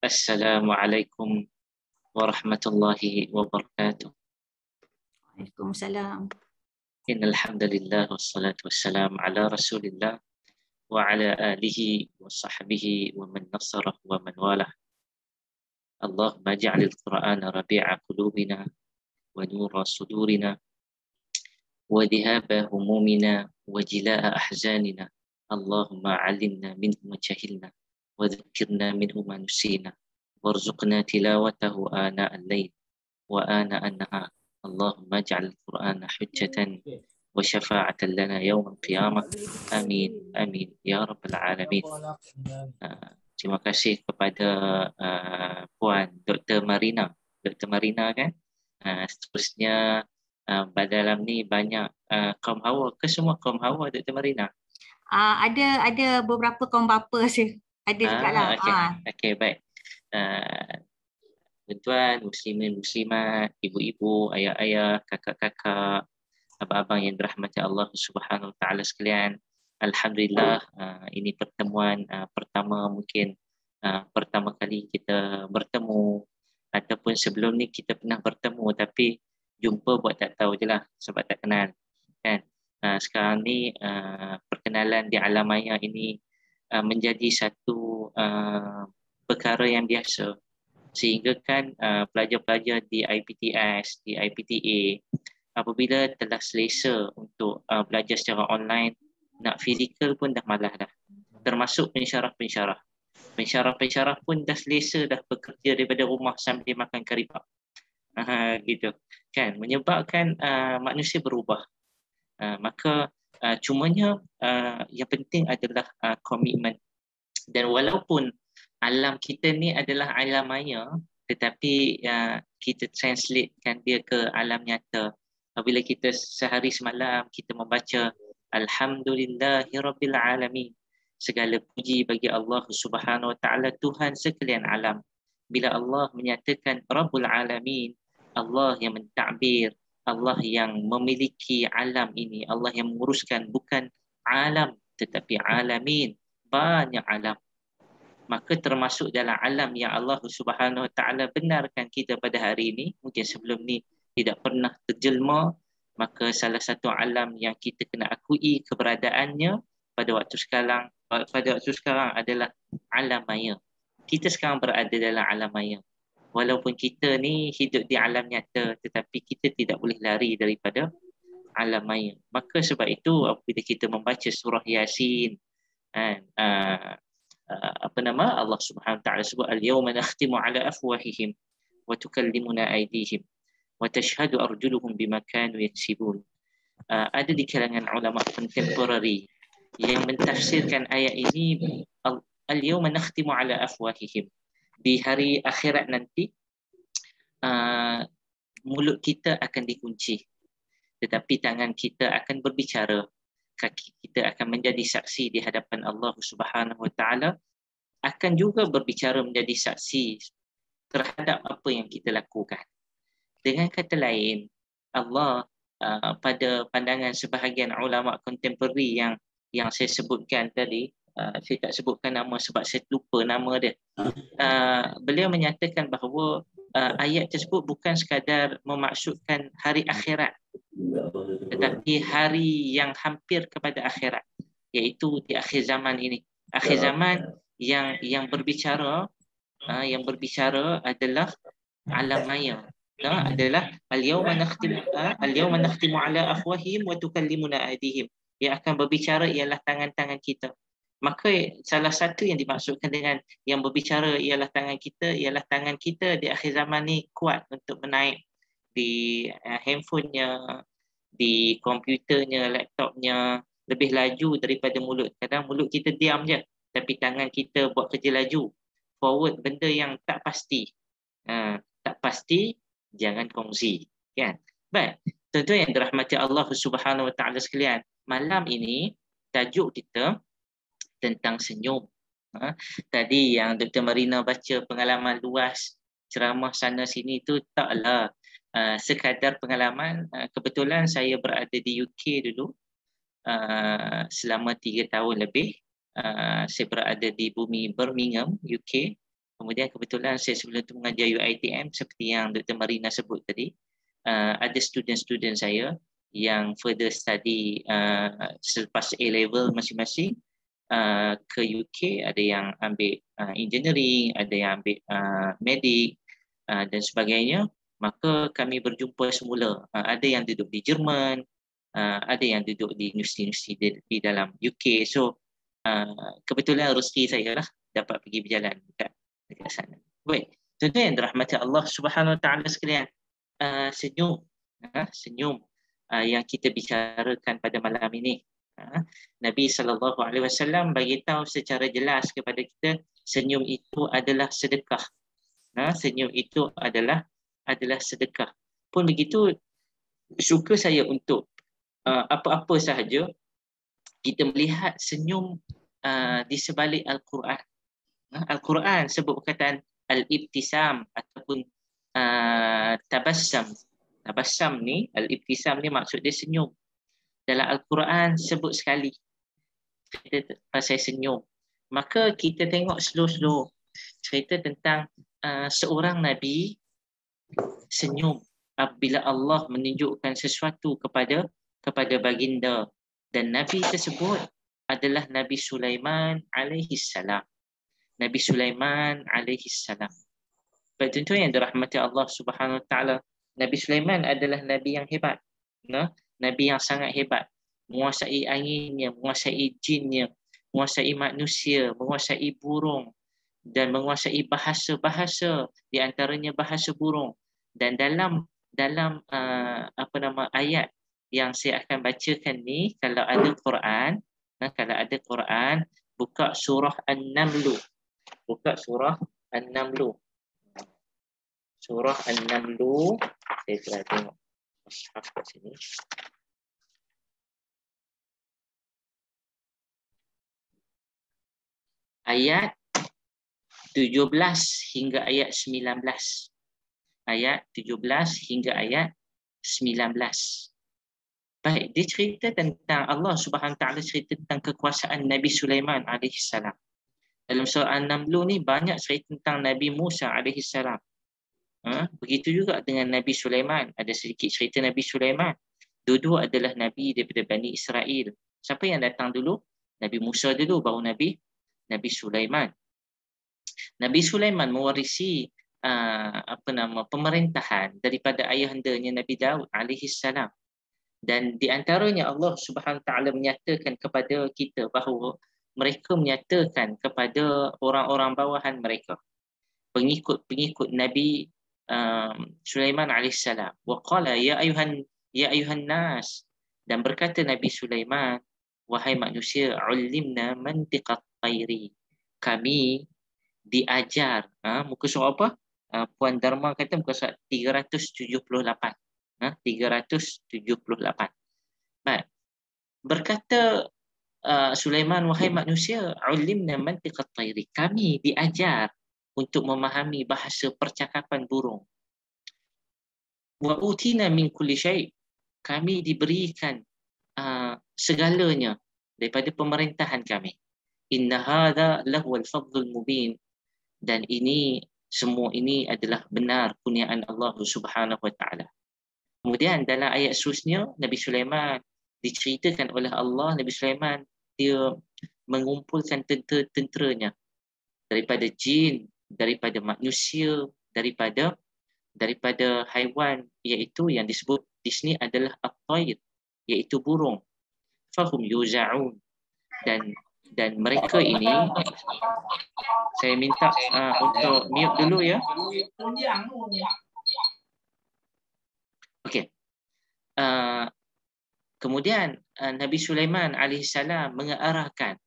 Assalamualaikum warahmatullahi wabarakatuh. Waalaikumsalam. Innal hamdalillah wassalatu wassalam ala Rasulillah wa ala alihi wa sahbihi wa man nasarah wa man walah. Allahumma ja'alil Qur'ana rabi'a qulubina wa nura sudurina wa dhihaba humumina wa jilaa ahzanina. Allahumma 'allimna minhu ma jahilna wa dhakkirna minhu ma nusina warzuqna tilawatahu ana al-lail wa ana an-nahar. Allahumma ja'al al-Qur'ana hujjatan wa syafa'atan lana yawm al-qiyamah. Amin amin ya rabbal alamin. Terima kasih kepada Puan Dr. Marina. Dr. Marina kan. Seterusnya dalam ni banyak kaum hawa ke semua kaum hawa Dr. Marina? Ada beberapa kaum bapa sih. Ada juga lah. Okey, baik. Tuan-tuan, muslimin, muslimat, ibu-ibu, ayah-ayah, kakak-kakak, abang-abang yang dirahmati Allah Subhanahu Wa Taala sekalian. Alhamdulillah, ini pertemuan pertama mungkin pertama kali kita bertemu, ataupun sebelum ni kita pernah bertemu tapi jumpa buat tak tahu je lah sebab tak kenal kan. Sekarang ni perkenalan di alam maya ini menjadi satu perkara yang biasa, sehingga kan pelajar-pelajar di IPTS, di IPTA apabila telah selesa untuk belajar secara online, nak fizikal pun dah malas dah. Termasuk pensyarah-pensyarah. Pensyarah-pensyarah pun dah selesa dah bekerja daripada rumah sambil makan karipap. Gitu. Kan menyebabkan manusia berubah. Maka cumanya yang penting adalah komitmen. Dan walaupun alam kita ni adalah alam maya, tetapi kita translatekan dia ke alam nyata. Apabila kita sehari semalam kita membaca Alhamdulillahirabbil alamin, segala puji bagi Allah Subhanahu Wa Taala, Tuhan sekalian alam. Bila Allah menyatakan Rabbul Alamin, Allah yang mentadbir, Allah yang memiliki alam ini, Allah yang menguruskan, bukan alam tetapi alamin, banyak alam. Maka termasuk dalam alam yang Allah Subhanahu Wa Taala benarkan kita pada hari ini, mungkin sebelum ni tidak pernah terjelma, maka salah satu alam yang kita kena akui keberadaannya pada waktu sekarang adalah alam maya. Kita sekarang berada dalam alam maya. Walaupun kita ni hidup di alam nyata, tetapi kita tidak boleh lari daripada alam maya. Maka sebab itu apabila kita membaca surah Yasin, Allah Subhanahu Wa Taala sebut al-yawma nakhtimu ala afwahihim wa tukallimuna aydihim wa tashhadu arjuluhum bima kanu yaksibun. Ada di kalangan ulama contemporary yang mentafsirkan ayat ini, al-yawma nakhtimu ala afwahihim, di hari akhirat nanti mulut kita akan dikunci, tetapi tangan kita akan berbicara, kaki kita akan menjadi saksi di hadapan Allah Subhanahu Wa Taala, akan juga berbicara menjadi saksi terhadap apa yang kita lakukan. Dengan kata lain, Allah pada pandangan sebahagian ulama kontemporari yang saya sebutkan tadi, saya tak sebutkan nama sebab saya lupa nama dia. Beliau menyatakan bahawa ayat tersebut bukan sekadar memaksudkan hari akhirat, tetapi hari yang hampir kepada akhirat, iaitu di akhir zaman ini. Akhir zaman yang berbicara adalah alam maya. Adalah al-yawma nakhtimu ala afwahihim wa tukallimuna aydihim. Yang akan berbicara ialah tangan-tangan kita. Maka salah satu yang dimaksudkan dengan yang berbicara ialah tangan kita di akhir zaman ni kuat untuk menaik di handphonenya, di komputernya, laptopnya, lebih laju daripada mulut. Kadang mulut kita diam je, tapi tangan kita buat kerja laju, forward benda yang tak pasti. Tak pasti, jangan kongsi, kan? Baik, tuan-tuan yang dirahmati Allah Subhanahu Wa Taala sekalian, malam ini tajuk kita tentang senyum. Tadi yang Dr. Marina baca pengalaman luas, ceramah sana sini tu taklah sekadar pengalaman. Kebetulan saya berada di UK dulu selama 3 tahun lebih. Saya berada di bumi Birmingham, UK. Kemudian kebetulan saya sebelum itu mengajar UiTM seperti yang Dr. Marina sebut tadi. Ada student-student saya yang further study selepas A-level masing-masing ke UK. Ada yang ambil engineering, ada yang ambil medik dan sebagainya. Maka kami berjumpa semula. Ada yang duduk di Jerman, ada yang duduk di universiti-universiti di dalam UK. So kebetulan rezeki saya lah dapat pergi berjalan dekat sana. Baik, tuan-tuan yang dirahmati Allah Subhanahu Wa Taala sekalian, senyum, senyum yang kita bicarakan pada malam ini. Nabi sallallahu alaihi wasallam bagi tahu secara jelas kepada kita, senyum itu adalah sedekah. Senyum itu adalah sedekah. Pun begitu, suka saya untuk apa-apa sahaja kita melihat senyum di sebalik Al-Quran. Al-Quran sebut perkataan al-ibtisam ataupun tabassam. Tabassam ni, al-ibtisam ni maksud dia senyum. Dalam Al-Quran sebut sekali cerita pasal senyum. Maka kita tengok slow-slow cerita tentang seorang Nabi senyum apabila Allah menunjukkan sesuatu kepada baginda, dan Nabi tersebut adalah Nabi Sulaiman alaihi salam. Nabi Sulaiman alaihi salam. Baik, tentu yang dirahmati Allah Subhanahu Wa Taala, Nabi Sulaiman adalah nabi yang hebat. Nabi yang sangat hebat, menguasai anginnya, menguasai jinnya, menguasai manusia, menguasai burung dan menguasai bahasa-bahasa, di antaranya bahasa burung. Dan dalam ayat yang saya akan bacakan ni, kalau ada Quran, buka surah An-Naml. Buka surah An-Naml. Surah An-Naml. Saya telah tengok mushaf kat sini. Ayat 17 hingga ayat 19. Ayat 17 hingga ayat 19. Baik, dia cerita tentang Allah Subhanahu Wa Taala, cerita tentang kekuasaan Nabi Sulaiman alaihi salam. Dalam surah An-Naml ni banyak cerita tentang Nabi Musa alaihi salam. Begitu juga dengan Nabi Sulaiman, ada sedikit cerita Nabi Sulaiman. Dua-dua adalah nabi daripada Bani Israel. Siapa yang datang dulu? Nabi Musa dulu, baru Nabi Sulaiman. Nabi Sulaiman mewarisi pemerintahan daripada ayahandanya Nabi Daud alaihi salam. Dan di antaranya Allah Subhanahu Taala menyatakan kepada kita bahawa mereka menyatakan kepada orang-orang bawahan mereka, pengikut Nabi Sulaiman alaihissalam, wa qala ya ayuhan nas, dan berkata Nabi Sulaiman, wahai manusia, ulimna mantiqat tayri, kami diajar, muka surah apa? Puan Dharma kata muka surat 378. 378. Baik. Berkata Sulaiman, wahai manusia, ulimna mantiqat tayri, kami diajar untuk memahami bahasa percakapan burung. Wa utina min kulli syai', kami diberikan segalanya daripada pemerintahan kami. Inna hadza lahwal fadlul mubin, dan semua ini adalah benar kurniaan Allah Subhanahu Wa Taala. Kemudian dalam ayat seterusnya, Nabi Sulaiman diceritakan oleh Allah, Nabi Sulaiman dia mengumpulkan tentera-tenteranya daripada jin, daripada manusia, daripada haiwan, iaitu yang disebut di sini adalah at-tayr, iaitu burung. Fahum yuza'un, dan mereka ini, saya minta untuk mute dulu ya. Okey. Kemudian Nabi Sulaiman alaihissalam mengarahkan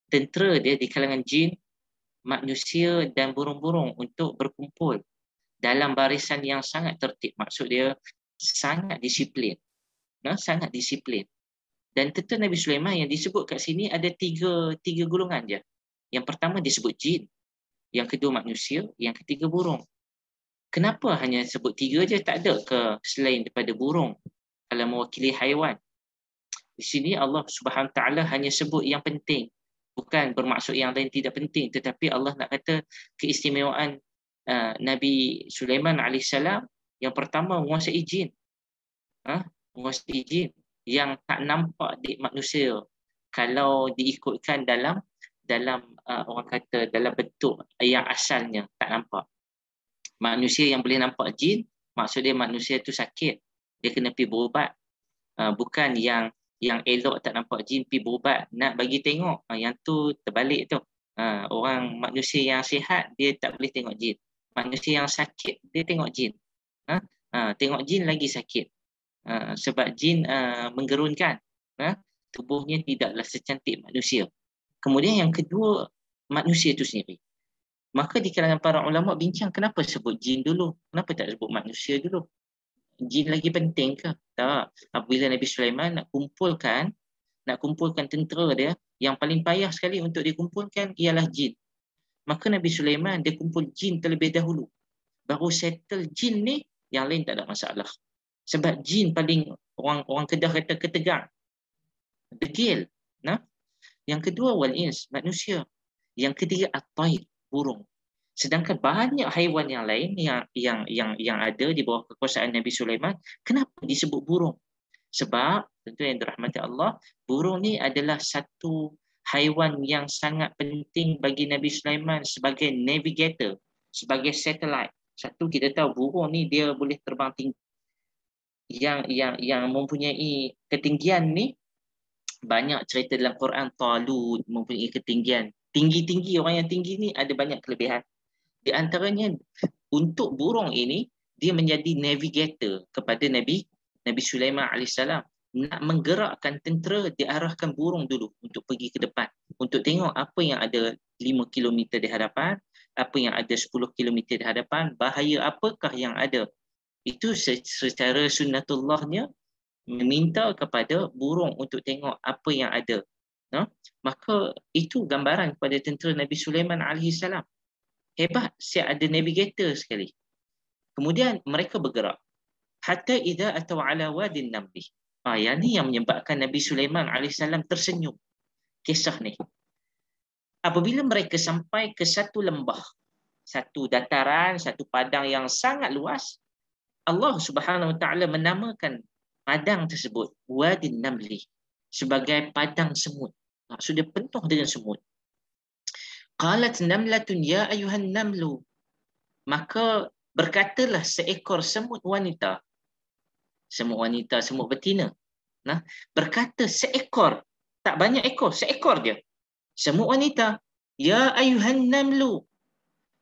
tentera dia di kalangan jin, manusia dan burung-burung untuk berkumpul dalam barisan yang sangat tertib. Maksud dia sangat disiplin. Sangat disiplin. Dan tentera Nabi Sulaiman yang disebut kat sini ada tiga golongan je. Yang pertama disebut jin, yang kedua manusia, yang ketiga burung. Kenapa hanya sebut tiga je, tak ada ke selain daripada burung kalau mewakili haiwan? Di sini Allah Subhanahu Taala hanya sebut yang penting. Bukan bermaksud yang lain tidak penting, tetapi Allah nak kata keistimewaan Nabi Sulaiman alaihissalam yang pertama menguasai jin. Menguasai jin yang tak nampak di manusia. Kalau diikutkan dalam orang kata dalam bentuk yang asalnya tak nampak. Manusia yang boleh nampak jin, maksud dia manusia tu sakit, dia kena pergi berubat. Bukan yang elok tak nampak jin pergi berubat nak bagi tengok. Yang tu terbalik tu. Orang manusia yang sihat dia tak boleh tengok jin. Manusia yang sakit dia tengok jin. Tengok jin lagi sakit. Sebab jin menggerunkan. Tubuhnya tidaklah secantik manusia. Kemudian yang kedua, manusia itu sendiri. Maka di kalangan para ulama bincang kenapa sebut jin dulu? Kenapa tak sebut manusia dulu? Jin lagi penting ke? Tak. Apabila Nabi Sulaiman nak kumpulkan tentera dia, yang paling payah sekali untuk dikumpulkan ialah jin. Maka Nabi Sulaiman dia kumpul jin terlebih dahulu. Baru settle jin ni, yang lain tak ada masalah. Sebab jin paling orang Kedah kata ketegang. Degil. Yang kedua wal ins, manusia. Yang ketiga at-tair, burung. Sedangkan banyak haiwan yang lain yang ada di bawah kekuasaan Nabi Sulaiman, kenapa disebut burung? Sebab tentu yang dirahmati Allah, burung ni adalah satu haiwan yang sangat penting bagi Nabi Sulaiman sebagai navigator, sebagai satellite. Satu, kita tahu burung ni dia boleh terbang tinggi. Yang mempunyai ketinggian ni, banyak cerita dalam Quran, Talut mempunyai ketinggian. Tinggi-tinggi, orang yang tinggi ni ada banyak kelebihan. Di antaranya, untuk burung ini, dia menjadi navigator kepada Nabi Sulaiman AS. Nak menggerakkan tentera, diarahkan burung dulu untuk pergi ke depan. Untuk tengok apa yang ada 5 km di hadapan, apa yang ada 10 km di hadapan, bahaya apakah yang ada. Itu secara sunnatullahnya meminta kepada burung untuk tengok apa yang ada. Maka itu gambaran kepada tentera Nabi Sulaiman AS. Hebat, siap ada navigator sekali. Kemudian mereka bergerak. Hatta idza ataw ala wadin namli. Yang ni yang menyebabkan Nabi Sulaiman AS tersenyum. Kisah ni. Apabila mereka sampai ke satu lembah, satu dataran, satu padang yang sangat luas, Allah Subhanahu Wa Taala menamakan padang tersebut wadin namli, sebagai padang semut. Sudah penuh dengan semut. Qalat namlatun ya ayuhan namlu. Maka berkatalah seekor semut wanita. Semut wanita, semut betina. Berkata seekor. Tak banyak ekor, seekor je. Semut wanita. Ya ayuhan namlu.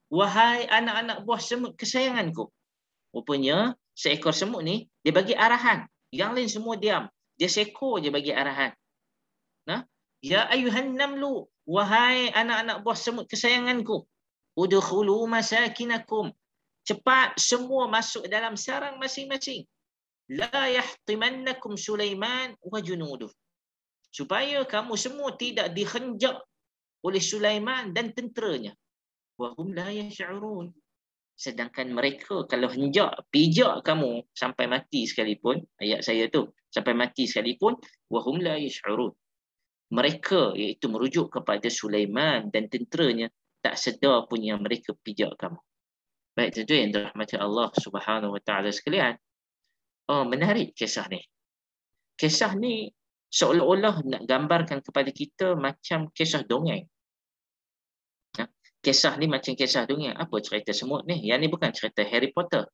Wahai anak-anak buah semut kesayanganku. Rupanya seekor semut ni, dia bagi arahan. Yang lain semua diam. Dia seekor je bagi arahan. Ya ayuhan namlu. Wahai anak-anak buah semut kesayanganku, udkhulu masakinakum. Cepat semua masuk dalam sarang masing-masing. La yahtimannakum Sulaiman wa junuduh. Supaya kamu semua tidak dihenjak oleh Sulaiman dan tenteranya. Wa hum la yash'urun. Sedangkan mereka kalau henjak, pijak kamu sampai mati sekalipun, ayat saya tu, sampai mati sekalipun, wa hum la yash'urun. Mereka, iaitu merujuk kepada Sulaiman dan tenteranya, tak sedar pun yang mereka pijak kamu. Baik, tentu yang dirahmati Allah Subhanahu Wa Taala sekalian. Menarik kisah ni. Kisah ni seolah-olah nak gambarkan kepada kita macam kisah dongeng. Kisah ni macam kisah dongeng. Apa cerita semut ni? Yang ni bukan cerita Harry Potter.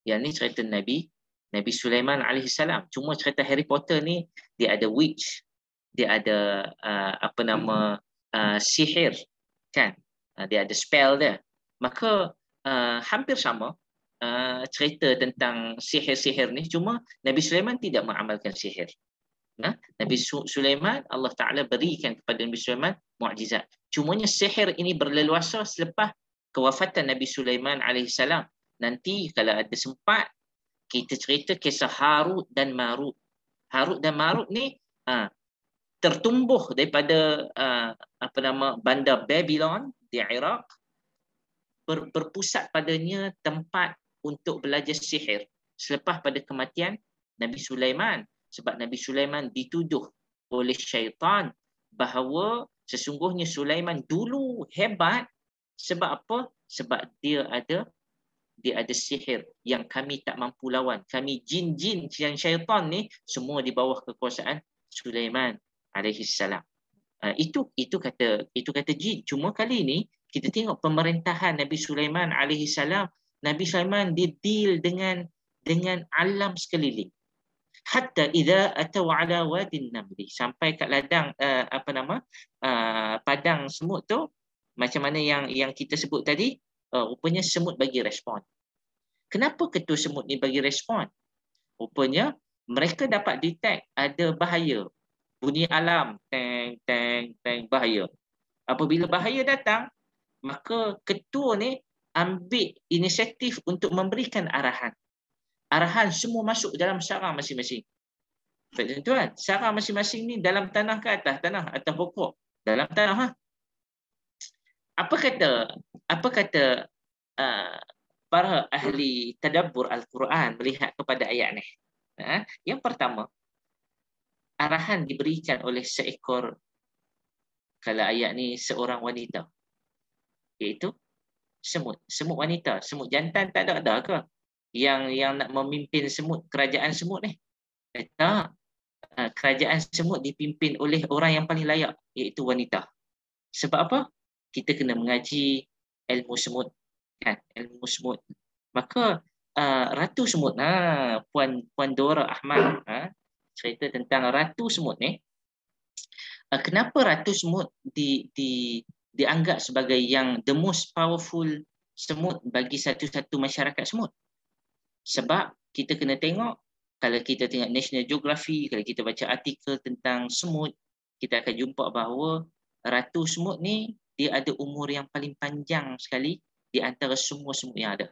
Yang ni cerita Nabi Sulaiman alaihissalam. Cuma cerita Harry Potter ni, dia ada witch, dia ada sihir, kan? Dia ada spell dia. Maka hampir sama cerita tentang sihir-sihir ni, cuma Nabi Sulaiman tidak mengamalkan sihir. Nabi Sulaiman, Allah Ta'ala berikan kepada Nabi Sulaiman mukjizat. Cumanya sihir ini berleluasa selepas kewafatan Nabi Sulaiman alaihissalam. Nanti kalau ada sempat, kita cerita kisah Harut dan Marut. Harut dan Marut ni tertumbuh daripada bandar Babylon di Iraq, berpusat padanya tempat untuk belajar sihir selepas pada kematian Nabi Sulaiman. Sebab Nabi Sulaiman dituduh oleh syaitan bahawa sesungguhnya Sulaiman dulu hebat. Sebab apa? Sebab dia ada sihir yang kami tak mampu lawan. Kami jin-jin dan syaitan ni semua di bawah kekuasaan Sulaiman alaihi salam. Itu kata jin. Cuma kali ini kita tengok pemerintahan Nabi Sulaiman alaihi salam. Nabi Sulaiman dia deal dengan alam sekeliling. Hatta idza atau ala wadin namli, sampai kat ladang padang semut tu, macam mana yang kita sebut tadi, rupanya semut bagi respon. Kenapa ketua semut ni bagi respon? Rupanya mereka dapat detect ada bahaya, bunyi alarm, teng teng teng, bahaya. Apabila bahaya datang, maka ketua ni ambil inisiatif untuk memberikan arahan. Arahan semua masuk dalam sarang masing-masing. Tuan, sarang masing-masing ni dalam tanah ke atas tanah atau pokok? Dalam tanah. Apa kata para ahli tadabbur Al-Quran melihat kepada ayat ni? Yang pertama, arahan diberikan oleh seekor, kalau ayat ni seorang wanita, iaitu semut wanita. Semut jantan tak ada ke yang nak memimpin kerajaan semut ni? Tak. Kerajaan semut dipimpin oleh orang yang paling layak, iaitu wanita. Sebab apa? Kita kena mengaji ilmu semut, kan? Ilmu semut. Maka Ratu Semut, Puan Dora Ahmad cerita tentang Ratu Semut ni. Kenapa Ratu Semut dianggap sebagai yang the most powerful semut bagi satu-satu masyarakat semut? Sebab kita kena tengok, kalau kita tengok National Geography, kalau kita baca artikel tentang semut, kita akan jumpa bahawa Ratu Semut ni dia ada umur yang paling panjang sekali di antara semua semut yang ada.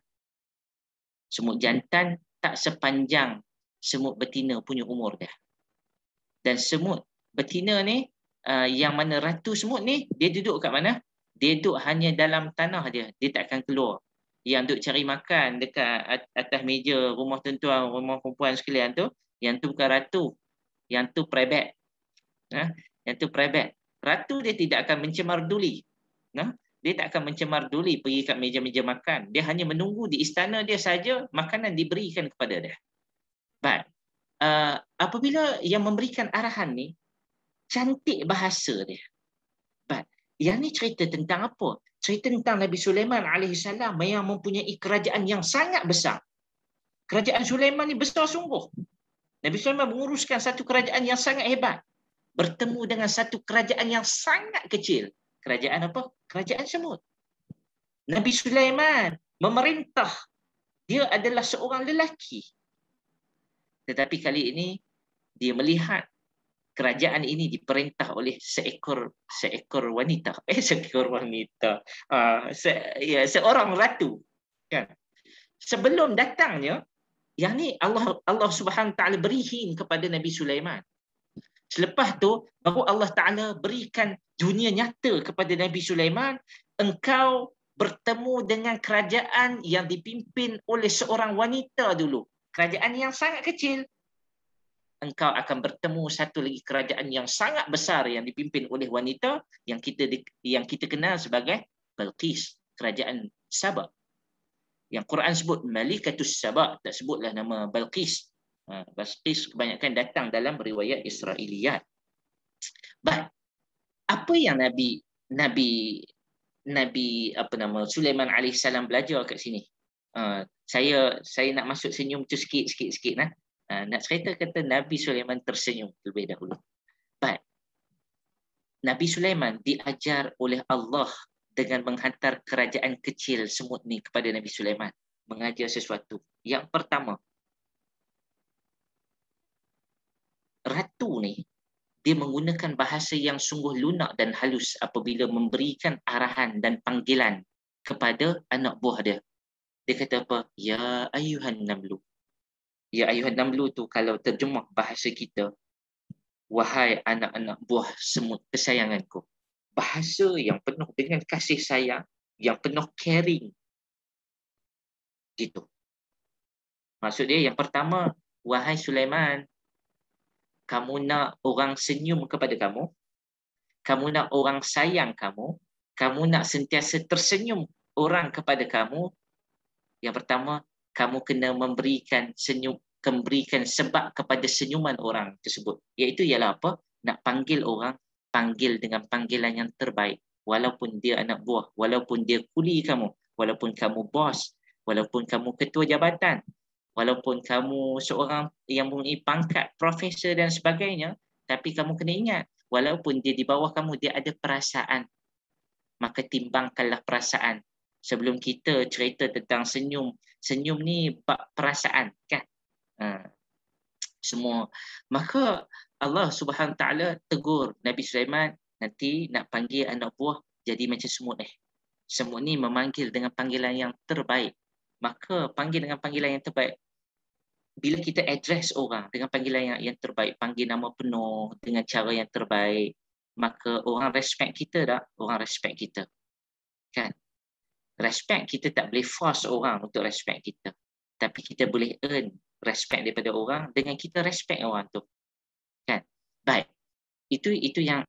Semut jantan tak sepanjang semut betina punya umur dia. Dan semut betina ni, yang mana Ratu Semut ni, dia duduk kat mana? Dia duduk hanya dalam tanah dia tak akan keluar. Yang duduk cari makan dekat atas meja rumah tuan-tuan, rumah perempuan sekalian tu, yang tu bukan ratu, yang tu prebet. Yang tu prebet. Ratu dia tidak akan mencemar duli. Dia tak akan mencemar duli pergi kat meja-meja makan. Dia hanya menunggu di istana dia saja, makanan diberikan kepada dia. But apabila yang memberikan arahan ni, cantik bahasa dia. But yang ni cerita tentang apa? Cerita tentang Nabi Sulaiman AS yang mempunyai kerajaan yang sangat besar. Kerajaan Sulaiman ni besar sungguh. Nabi Sulaiman menguruskan satu kerajaan yang sangat hebat, bertemu dengan satu kerajaan yang sangat kecil. Kerajaan apa? Kerajaan semut. Nabi Sulaiman memerintah. Dia adalah seorang lelaki. Tetapi kali ini dia melihat kerajaan ini diperintah oleh seekor wanita. Seekor wanita. Seorang ratu. Kan? Sebelum datangnya, yang ni Allah Subhanahu Wa Taala berihin kepada Nabi Sulaiman. Selepas tu baru Allah Taala berikan dunia nyata kepada Nabi Sulaiman. Engkau bertemu dengan kerajaan yang dipimpin oleh seorang wanita dulu. Kerajaan yang sangat kecil. Engkau akan bertemu satu lagi kerajaan yang sangat besar yang dipimpin oleh wanita yang kita kenal sebagai Balqis, kerajaan Sabah. Yang Quran sebut Malikatus Sabah, tak sebutlah nama Balqis. Balqis kebanyakan datang dalam riwayat Israiliyat. Apa yang Nabi Sulaiman alaihissalam belajar kat sini? Saya nak masuk senyum tu sikit nah. Nak cerita kata Nabi Sulaiman tersenyum terlebih dahulu. Nabi Sulaiman diajar oleh Allah dengan menghantar kerajaan kecil semut ni kepada Nabi Sulaiman. Mengajar sesuatu. Yang pertama, ratu ni dia menggunakan bahasa yang sungguh lunak dan halus apabila memberikan arahan dan panggilan kepada anak buah dia. Dia kata apa? Ya ayuhan namlu. Ya ayuhan namlu tu kalau terjemah bahasa kita, wahai anak-anak buah semut kesayanganku. Bahasa yang penuh dengan kasih sayang, yang penuh caring. Gitu. Maksud dia yang pertama, wahai Sulaiman, kamu nak orang senyum kepada kamu, kamu nak orang sayang kamu nak sentiasa tersenyum orang kepada kamu, yang pertama, kamu kena memberikan sebab kepada senyuman orang tersebut. Iaitu ialah apa? Nak panggil orang, panggil dengan panggilan yang terbaik. Walaupun dia anak buah, walaupun dia kuli kamu, walaupun kamu bos, walaupun kamu ketua jabatan, walaupun kamu seorang yang mempunyai pangkat profesor dan sebagainya, tapi kamu kena ingat, walaupun dia di bawah kamu, dia ada perasaan. Maka timbangkanlah perasaan. Sebelum kita cerita tentang senyum ni bab perasaan kan. Semua. Maka Allah Subhanahu Taala tegur Nabi Sulaiman, nanti nak panggil anak buah jadi macam semut . Semut ni memanggil dengan panggilan yang terbaik. Maka panggil dengan panggilan yang terbaik. Bila kita address orang dengan panggilan yang terbaik, panggil nama penuh dengan cara yang terbaik, maka orang respect kita tak? Orang respect kita. Kan? Respect kita tak boleh force orang untuk respect kita. Tapi kita boleh earn respect daripada orang dengan kita respect orang tu. Kan? Baik. Itu yang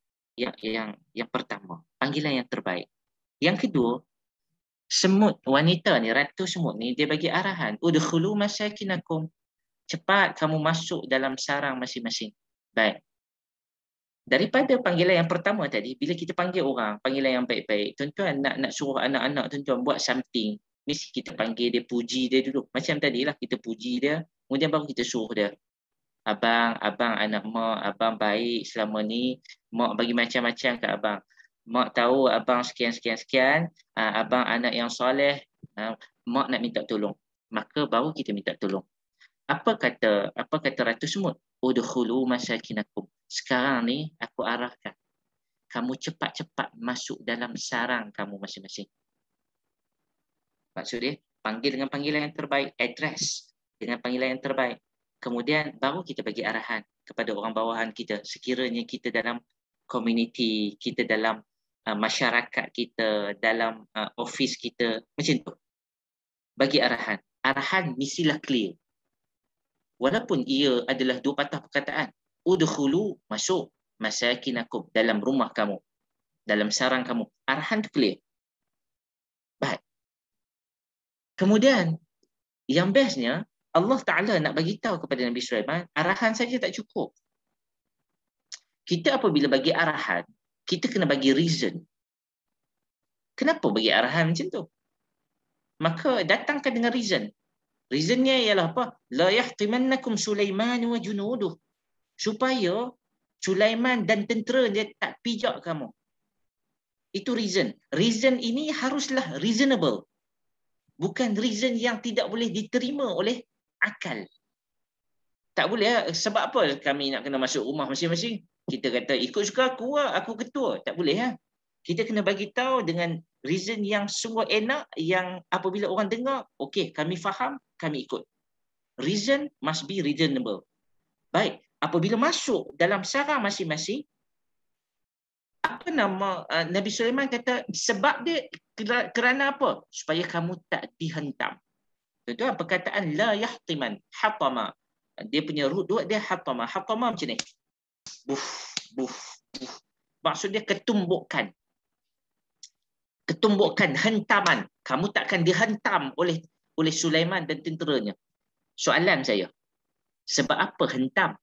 pertama, panggilan yang terbaik. Yang kedua, semut wanita ni, ratu semut ni, dia bagi arahan, udkhulu masakinakum. Cepat kamu masuk dalam sarang masing-masing. Baik. Daripada panggilan yang pertama tadi, bila kita panggil orang, panggilan yang baik-baik, tuan-tuan nak suruh anak-anak tuan-tuan buat something, mesti kita panggil dia, puji dia dulu. Macam tadilah, kita puji dia, kemudian baru kita suruh dia. Abang anak mak, abang baik selama ni, mak bagi macam-macam kat abang. Mak tahu abang sekian, abang anak yang soleh, mak nak minta tolong. Maka baru kita minta tolong. Apa kata Ratu Semut? Udkhulu masakinakum. Sekarang ni aku arahkan kamu cepat-cepat masuk dalam sarang kamu masing-masing. Maksud dia, panggil dengan panggilan yang terbaik, address dengan panggilan yang terbaik. Kemudian baru kita bagi arahan kepada orang bawahan kita. Sekiranya kita dalam community, kita dalam masyarakat kita, dalam office kita, macam tu. Bagi arahan. Arahan mestilah clear. Walaupun ia adalah dua patah perkataan. Udkhulu, masuk, masakinakum, dalam rumah kamu, dalam sarang kamu. Arahan tu clear. Baik. Kemudian, yang bestnya, Allah Ta'ala nak bagi tahu kepada Nabi Sulaiman, arahan saja tak cukup. Kita apabila bagi arahan, kita kena bagi reason. Kenapa bagi arahan macam tu? Maka datangkan dengan reason. Reasonnya ialah apa? La yahtimannakum Sulaiman wa junuduh. Supaya Sulaiman dan tentera dia tak pijak kamu. Itu reason. Reason ini haruslah reasonable. Bukan reason yang tidak boleh diterima oleh akal. Tak boleh. Sebab apa kami nak kena masuk rumah masing-masing? Kita kata ikut suka aku lah, aku ketua. Tak boleh. Kita kena bagi tahu dengan reason yang sungguh enak, yang apabila orang dengar, okey, kami faham, kami ikut. Reason must be reasonable. Baik, apabila masuk dalam sarang masing-masing, apa nama Nabi Sulaiman kata sebab dia kerana apa? Supaya kamu tak dihentam. Itu perkataan la yahtiman, hatama. Dia punya root word dia hatama. Hatama macam ni. Buf, buf, buf. Maksud dia ketumbukan. Ketumbukan, hentaman. Kamu takkan dihentam oleh Sulaiman dan tenteranya. Soalan saya, sebab apa hentam?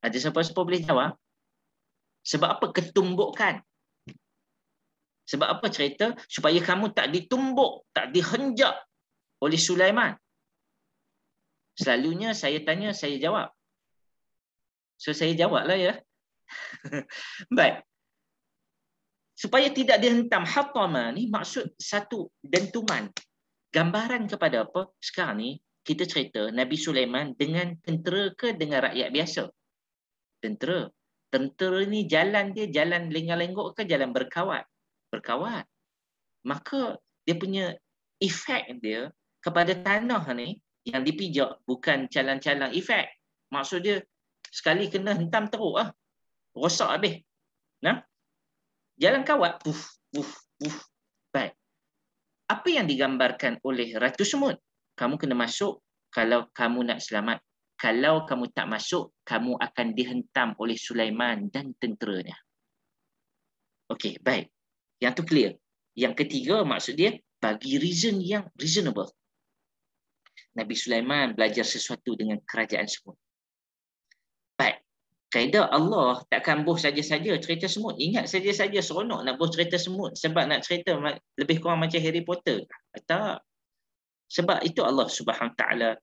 Ada siapa-siapa boleh jawab? Sebab apa ketumbukan? Sebab apa cerita? Supaya kamu tak ditumbuk, tak dihenjak oleh Sulaiman. Selalunya saya tanya, saya jawab. So saya jawablah ya. Baik. Supaya tidak dihentam. Hatama ni maksud satu dentuman. Gambaran kepada apa? Sekarang ni kita cerita Nabi Sulaiman dengan tentera ke dengan rakyat biasa? Tentera. Tentera ni jalan dia jalan lenggak-lenggok ke jalan berkawat? Berkawat. Maka dia punya efek dia kepada tanah ni yang dipijak bukan calang-calang efek. Maksud dia sekali kena hentam teruk lah. Rosak habis. Nah? Jalan kawat. Puf, puf, puf. Baik. Apa yang digambarkan oleh Ratu Semut? Kamu kena masuk kalau kamu nak selamat. kalau kamu tak masuk, kamu akan dihentam oleh Sulaiman dan tenteranya. Okey, baik. Yang tu clear. Yang ketiga maksud dia bagi reason yang reasonable. Nabi Sulaiman belajar sesuatu dengan kerajaan semut. Baik. Kaedah Allah takkan boh saja-saja cerita semut. Ingat saja-saja seronok nak boh cerita semut sebab nak cerita lebih kurang macam Harry Potter. Tak. Sebab itu Allah Subhanahu Taala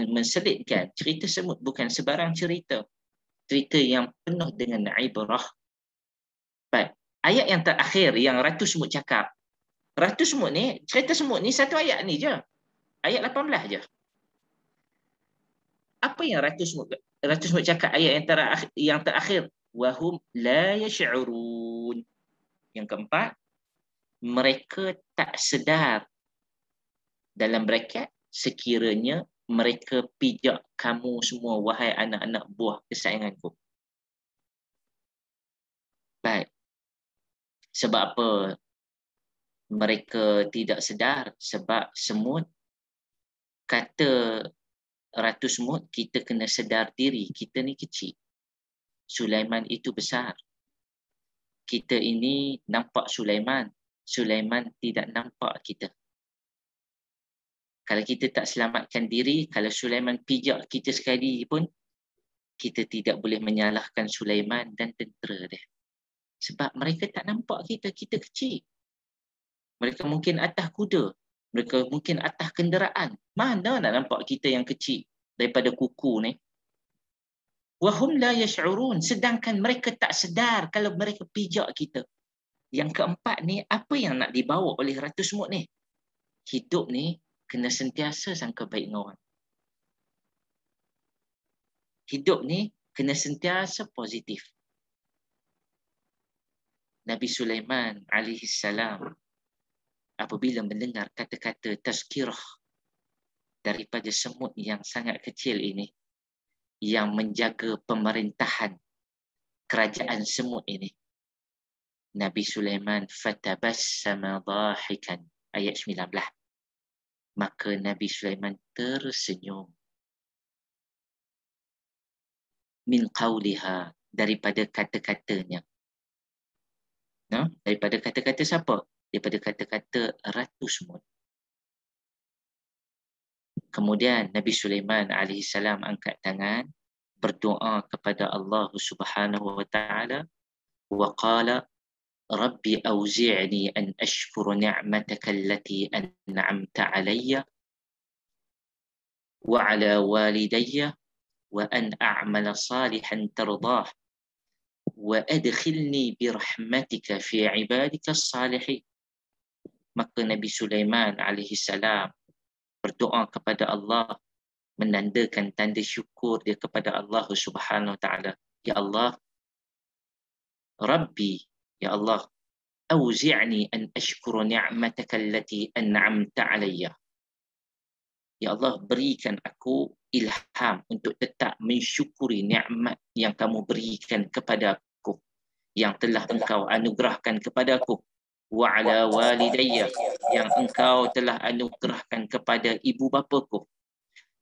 menselitkan cerita semut bukan sebarang cerita. Cerita yang penuh dengan ibrah. Baik. Ayat yang terakhir yang Ratu Semut cakap. Ratu Semut ni, cerita semut ni satu ayat ni je. Ayat 18 je. Apa yang Ratu Semut cakap ayat yang terakhir? Wahum la yash'urun. Yang keempat, mereka tak sedar. Dalam braket, sekiranya mereka pijak kamu semua, wahai anak-anak buah kesayanganku. Baik. Sebab apa mereka tidak sedar? Sebab semut, kata Ratu Semut, kita kena sedar diri. Kita ni kecil. Sulaiman itu besar. Kita ini nampak Sulaiman. Sulaiman tidak nampak kita. Kalau kita tak selamatkan diri, kalau Sulaiman pijak kita sekali pun, kita tidak boleh menyalahkan Sulaiman dan tentera dia. Sebab mereka tak nampak kita, kita kecil. Mereka mungkin atas kuda. Mereka mungkin atas kenderaan. Mana nak nampak kita yang kecil daripada kuku ni? Wahum la yash'urun. Sedangkan mereka tak sedar kalau mereka pijak kita. Yang keempat ni, apa yang nak dibawa oleh Ratu Semut ni? Hidup ni kena sentiasa sangka baik dengan orang. Hidup ni kena sentiasa positif. Nabi Sulaiman alaihi salam apabila mendengar kata-kata tazkirah daripada semut yang sangat kecil ini, yang menjaga pemerintahan kerajaan semut ini, Nabi Sulaiman fatabassama dhahikan, ayat 19. Maka Nabi Sulaiman tersenyum. Min qawliha, daripada kata-katanya. No? Daripada kata-kata siapa? Daripada kata-kata Ratu Semut. Kemudian Nabi Sulaiman AS angkat tangan, berdoa kepada Allah Subhanahu wa taala, wa qala Rabbi auzi'ni an ashkura ni'mataka allati an'amta 'alayya wa 'ala walidayya wa an a'mala salihan tardah wa adkhilni bi rahmatika fi 'ibadika as-salihin. Maka Nabi Sulaiman alaihi salam berdoa kepada Allah, menandakan tanda syukur dia kepada Allah Subhanahu wa taala. Ya Allah, Rabbi, ya Allah, auzi'ni an ashkura ni'mataka allati an'amta 'alayya. Ya Allah, berikan aku ilham untuk tetap mensyukuri nikmat yang kamu berikan kepada aku, yang telah engkau anugerahkan kepada aku, wa 'ala walidayya, yang engkau telah anugerahkan kepada ibu bapaku,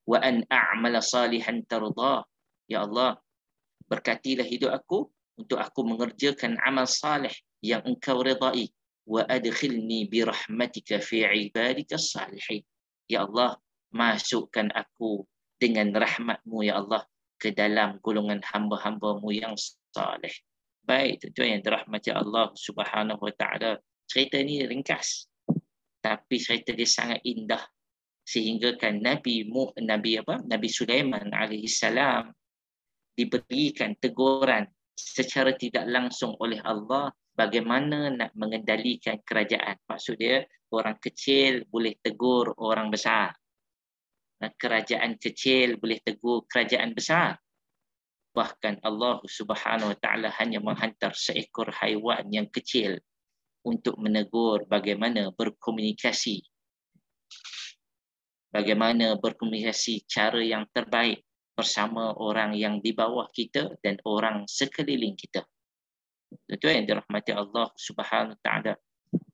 wa an a'mala salihan tardah. Ya Allah, berkatilah hidup aku untuk aku mengerjakan amal salih yang engkau redai, wa adkhilni bi rahmatika fi ibadika salihin. Ya Allah, masukkan aku dengan rahmatmu ya Allah ke dalam golongan hamba-hambamu yang salih. Baik, tuan-tuan yang dirahmati Allah Subhanahu wa taala, cerita ni ringkas tapi cerita dia sangat indah, sehingga kan Nabi Sulaiman alaihi salam diberikan teguran secara tidak langsung oleh Allah bagaimana nak mengendalikan kerajaan. Maksud dia, orang kecil boleh tegur orang besar. Kerajaan kecil boleh tegur kerajaan besar. Bahkan Allah Subhanahu wa taala hanya menghantar seekor haiwan yang kecil untuk menegur bagaimana berkomunikasi. Bagaimana berkomunikasi cara yang terbaik bersama orang yang di bawah kita dan orang sekeliling kita. Itu yang dirahmati Allah Subhanahu wa taala.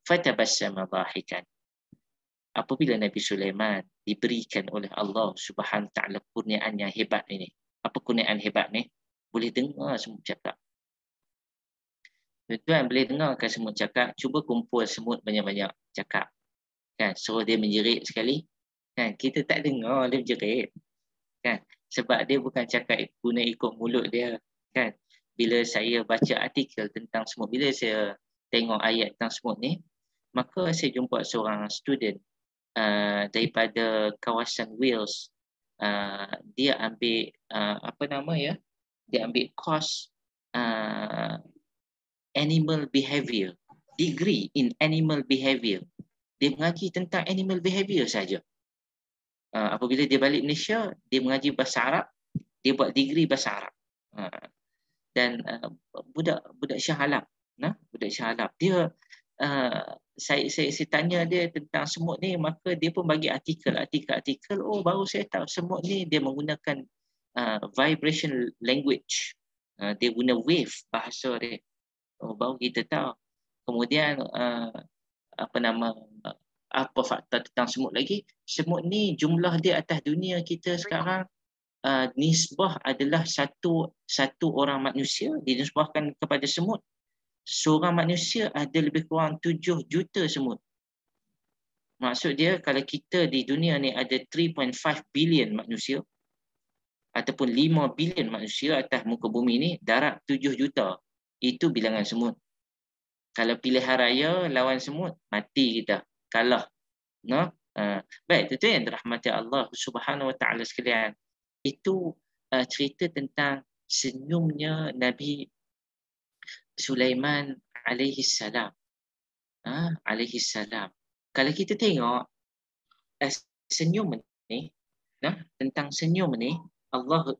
Fatabassama dhahikan. apabila Nabi Sulaiman diberikan oleh Allah Subhanahu Taala kurniaan yang hebat ini. Apa kurniaan hebat ni? Boleh dengar semut cakap. Tuan boleh dengarkan semut cakap, cuba kumpul semut banyak-banyak cakap. Kan, suruh dia menjerit sekali. Kan, kita tak dengar dia menjerit. Kan, sebab dia bukan cakap guna ikut mulut dia. Kan, bila saya baca artikel tentang semut, bila saya tengok ayat tentang semut ni, maka saya jumpa seorang student daripada kawasan Wales. Dia ambil apa nama ya? Dia ambil course animal behavior, degree in animal behavior. Dia mengaji tentang animal behavior saja. Apabila dia balik Malaysia, dia mengaji bahasa Arab, dia buat degree bahasa Arab. Dan budak Shah Alam, budak Shah Alam. Dia saya tanya dia tentang semut ni, maka dia pun bagi artikel. Oh, baru saya tahu semut ni dia menggunakan vibration language. Dia guna wave bahasa dia. Oh, baru kita tahu. Kemudian apa fakta tentang semut lagi? Semut ni jumlah dia atas dunia kita sekarang, nisbah adalah satu orang manusia dinisbahkan kepada semut. Seorang manusia ada lebih kurang 7 juta semut. Maksud dia kalau kita di dunia ni ada 3.5 bilion manusia ataupun 5 bilion manusia atas muka bumi ni, darat 7 juta. Itu bilangan semut. Kalau pilihan raya lawan semut, mati kita, kalah. Baik, itu yang dirahmati Allah Subhanahu Wa Taala sekalian. Itu cerita tentang senyumnya Nabi Sulaiman alaihi salam. Alaihi salam. Kalau kita tengok senyum ni, tentang senyum ni,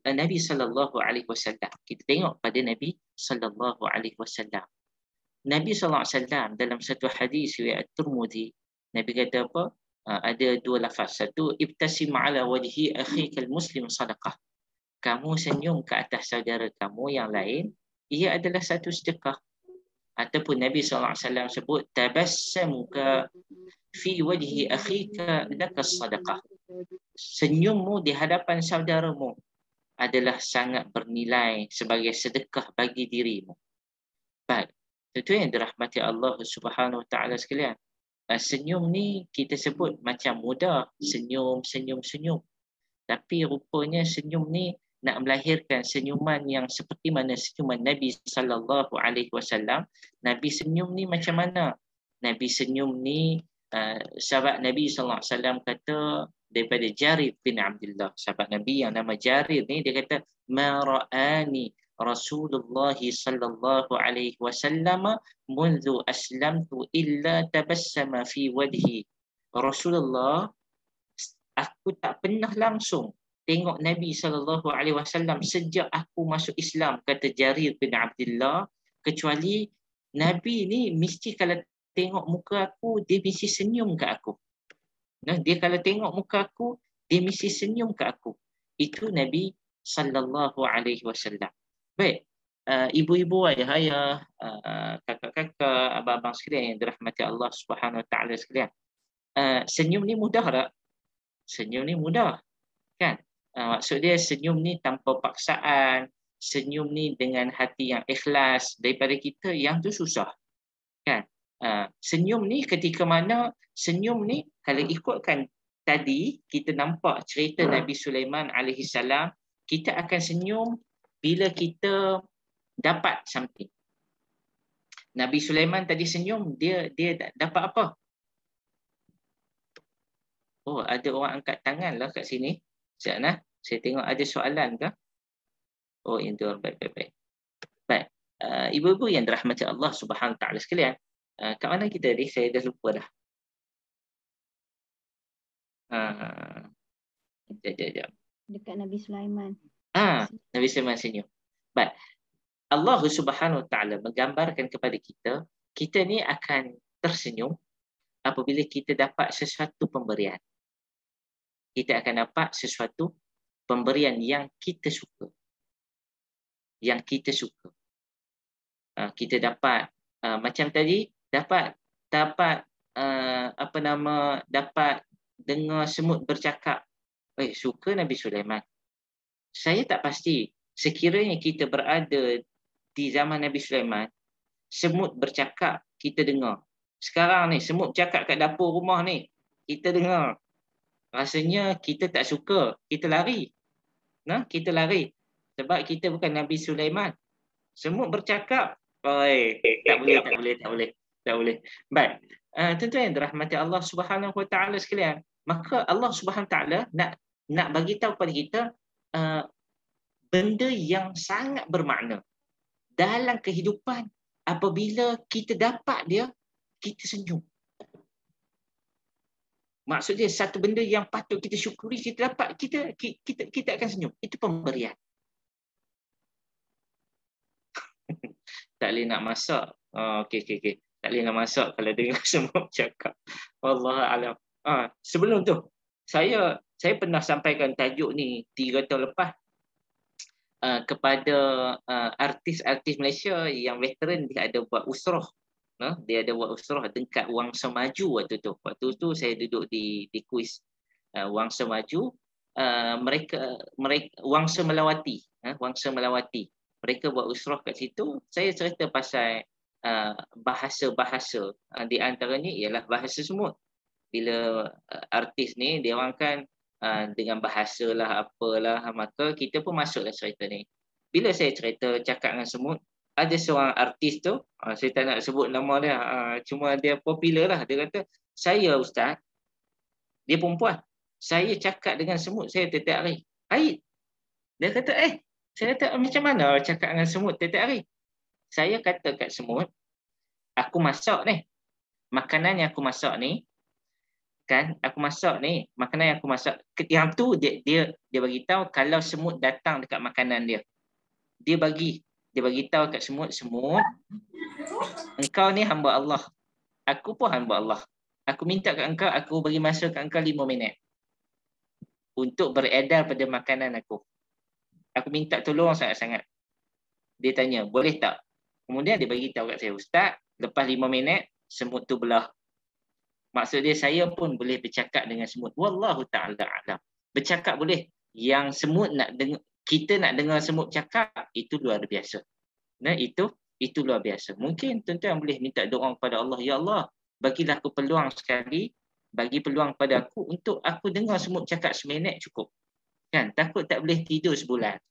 Nabi sallallahu alaihi wasallam. Kita tengok pada Nabi sallallahu alaihi wasallam. Nabi sallallahu alaihi wasallam dalam satu hadis riwayat Tirmizi, Nabi kata apa? Ada dua lafaz. Satu, ibtasim ala wajhi akhikal muslim sadaqah. Kamu senyum ke atas saudara kamu yang lain, ia adalah satu sedekah. Ataupun Nabi sallallahu alaihi wasallam sebut tabassamuka fi wajhi akhika laka sadaqah. Senyummu di hadapan saudaramu adalah sangat bernilai sebagai sedekah bagi dirimu. Baik, itu yang dirahmati Allah Subhanahu Wa Taala sekalian. Senyum ni kita sebut macam mudah, senyum. Tapi rupanya senyum ni nak melahirkan senyuman yang seperti mana senyuman Nabi sallallahu alaihi wasallam. Nabi senyum ni macam mana? Nabi senyum ni sahabat Nabi sallallahu alaihi wasallam kata daripada Jarir bin Abdullah, sahabat Nabi yang nama Jarir ni, dia kata ma ra'ani Rasulullah sallallahu alaihi wasallam mundu aslamtu illa tabassama fi wajhi. Rasulullah, aku tak pernah langsung tengok Nabi sallallahu alaihi wasallam sejak aku masuk Islam, kata Jarir bin Abdullah, kecuali Nabi ni mesti kalau tengok muka aku dia mesti senyum ke aku. Dia kalau tengok muka aku dia mesti senyum ke aku. Itu Nabi sallallahu alaihi wasallam. Baik, ibu-ibu, ayah-ayah, kakak-kakak, abang-abang sekalian yang dirahmati Allah Subhanahu Wa Taala sekalian. Senyum ni mudah tak? Senyum ni mudah, kan? Maksud dia senyum ni tanpa paksaan, senyum ni dengan hati yang ikhlas daripada kita, yang tu susah, kan? Senyum ni ketika mana senyum ni, kalau ikutkan tadi kita nampak cerita Nabi Sulaiman alaihi salam, kita akan senyum bila kita dapat something. Nabi Sulaiman tadi senyum, dia dapat apa? Oh, ada orang angkat tangan lah kat sini. Sekejap, saya tengok ada soalan ke? Oh, itu baik. Baik. Ibu-ibu yang dirahmati Allah Subhanahu Wa Taala sekalian, kat mana kita ni? Saya dah lupa dah. Sekejap. Dekat Nabi Sulaiman. Nabi Sulaiman senyum. Baik. Allah Subhanahu Wa Taala menggambarkan kepada kita, kita ni akan tersenyum apabila kita dapat sesuatu pemberian. Kita akan dapat sesuatu pemberian yang kita suka. Yang kita suka. Kita dapat macam tadi dapat dapat dengar semut bercakap. Suka Nabi Sulaiman. Saya tak pasti. Sekiranya kita berada di zaman Nabi Sulaiman, semut bercakap, kita dengar. Sekarang ni, semut bercakap kat dapur rumah ni, kita dengar. Rasanya kita tak suka, kita lari. Nah, kita lari. Sebab kita bukan Nabi Sulaiman. Semut bercakap. Tak boleh. Baik. Tuan-tuan yang dirahmati Allah Subhanahu Wa Taala sekalian, maka Allah Subhanahu Wa Taala nak bagi tahu kepada kita benda yang sangat bermakna dalam kehidupan. Apabila kita dapat dia, kita senyum. Maksud dia satu benda yang patut kita syukuri, kita dapat, kita akan senyum. Itu pemberian. Tak boleh nak masak. Okey. Tak boleh nak masak kalau dengar semua cakap. Wallahualam. Sebelum tu, saya pernah sampaikan tajuk ni 3 tahun lepas kepada artis-artis Malaysia yang veteran. Dia ada buat usrah. Dia ada buat usrah dekat Wangsa Maju waktu tu. Waktu tu saya duduk di kuis Wangsa Maju. Mereka Wangsa Melawati. Wangsa Melawati. Mereka buat usrah kat situ. Saya cerita pasal bahasa-bahasa. Di antaranya ialah bahasa semut. Bila artis ni dia orang kan dengan bahasa lah apalah, maka kita pun masuklah cerita ni. Bila saya cerita cakap dengan semut, ada seorang artis tu, saya tak nak sebut nama dia, cuma dia popular lah. Dia kata, saya ustaz, dia perempuan, saya cakap dengan semut, saya tiap-tiap hari. Haid. Dia kata, saya kata, macam mana cakap dengan semut tiap-tiap hari? Saya kata kat semut, aku masak ni, makanan yang aku masak ni, makanan yang aku masak. Yang tu dia bagi tahu kalau semut datang dekat makanan dia. Dia bagi tahu kat semut, engkau ni hamba Allah. Aku pun hamba Allah. Aku minta kat engkau, aku bagi masa kat engkau 5 minit untuk beredar pada makanan aku. Aku minta tolong sangat-sangat. Dia tanya, boleh tak? Kemudian dia bagi tahu kat saya, ustaz, lepas 5 minit semut tu belah. Maksud dia, saya pun boleh bercakap dengan semut. Wallahu ta'ala alam. Bercakap boleh. Yang semut nak dengar, kita nak dengar semut cakap, itu luar biasa. Nah, itu luar biasa. Mungkin tuan-tuan boleh minta doa kepada Allah. Ya Allah, bagilah aku peluang sekali. Bagi peluang pada aku untuk aku dengar semut cakap seminit cukup. Kan? Takut tak boleh tidur sebulan.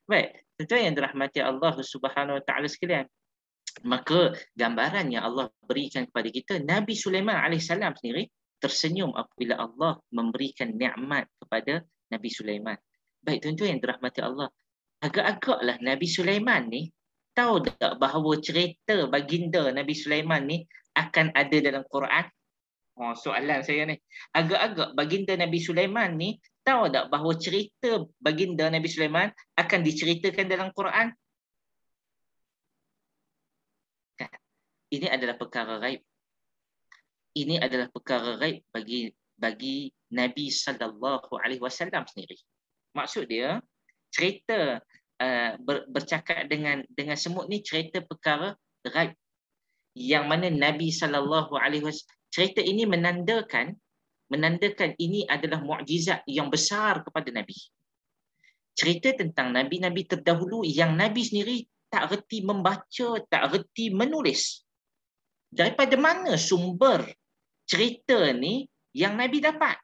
Baik. Tuan-tuan yang dirahmati Allah Subhanahu Wa Ta'ala sekalian. Maka gambaran yang Allah berikan kepada kita, Nabi Sulaiman AS sendiri tersenyum apabila Allah memberikan nikmat kepada Nabi Sulaiman. Baik tuan-tuan yang dirahmati Allah, agak-agaklah Nabi Sulaiman ni tahu tak bahawa cerita baginda Nabi Sulaiman ni akan ada dalam Quran? Soalan saya ni. Agak-agak baginda Nabi Sulaiman ni tahu tak bahawa cerita baginda Nabi Sulaiman akan diceritakan dalam Quran? Ini adalah perkara gaib. Ini adalah perkara gaib bagi Nabi sallallahu alaihi wasallam sendiri. Maksud dia, cerita bercakap dengan semut ni cerita perkara gaib. Yang mana Nabi sallallahu alaihi wasallam, cerita ini menandakan ini adalah mukjizat yang besar kepada Nabi. Cerita tentang nabi-nabi terdahulu yang Nabi sendiri tak reti membaca, tak reti menulis. Daripada mana sumber cerita ni yang Nabi dapat?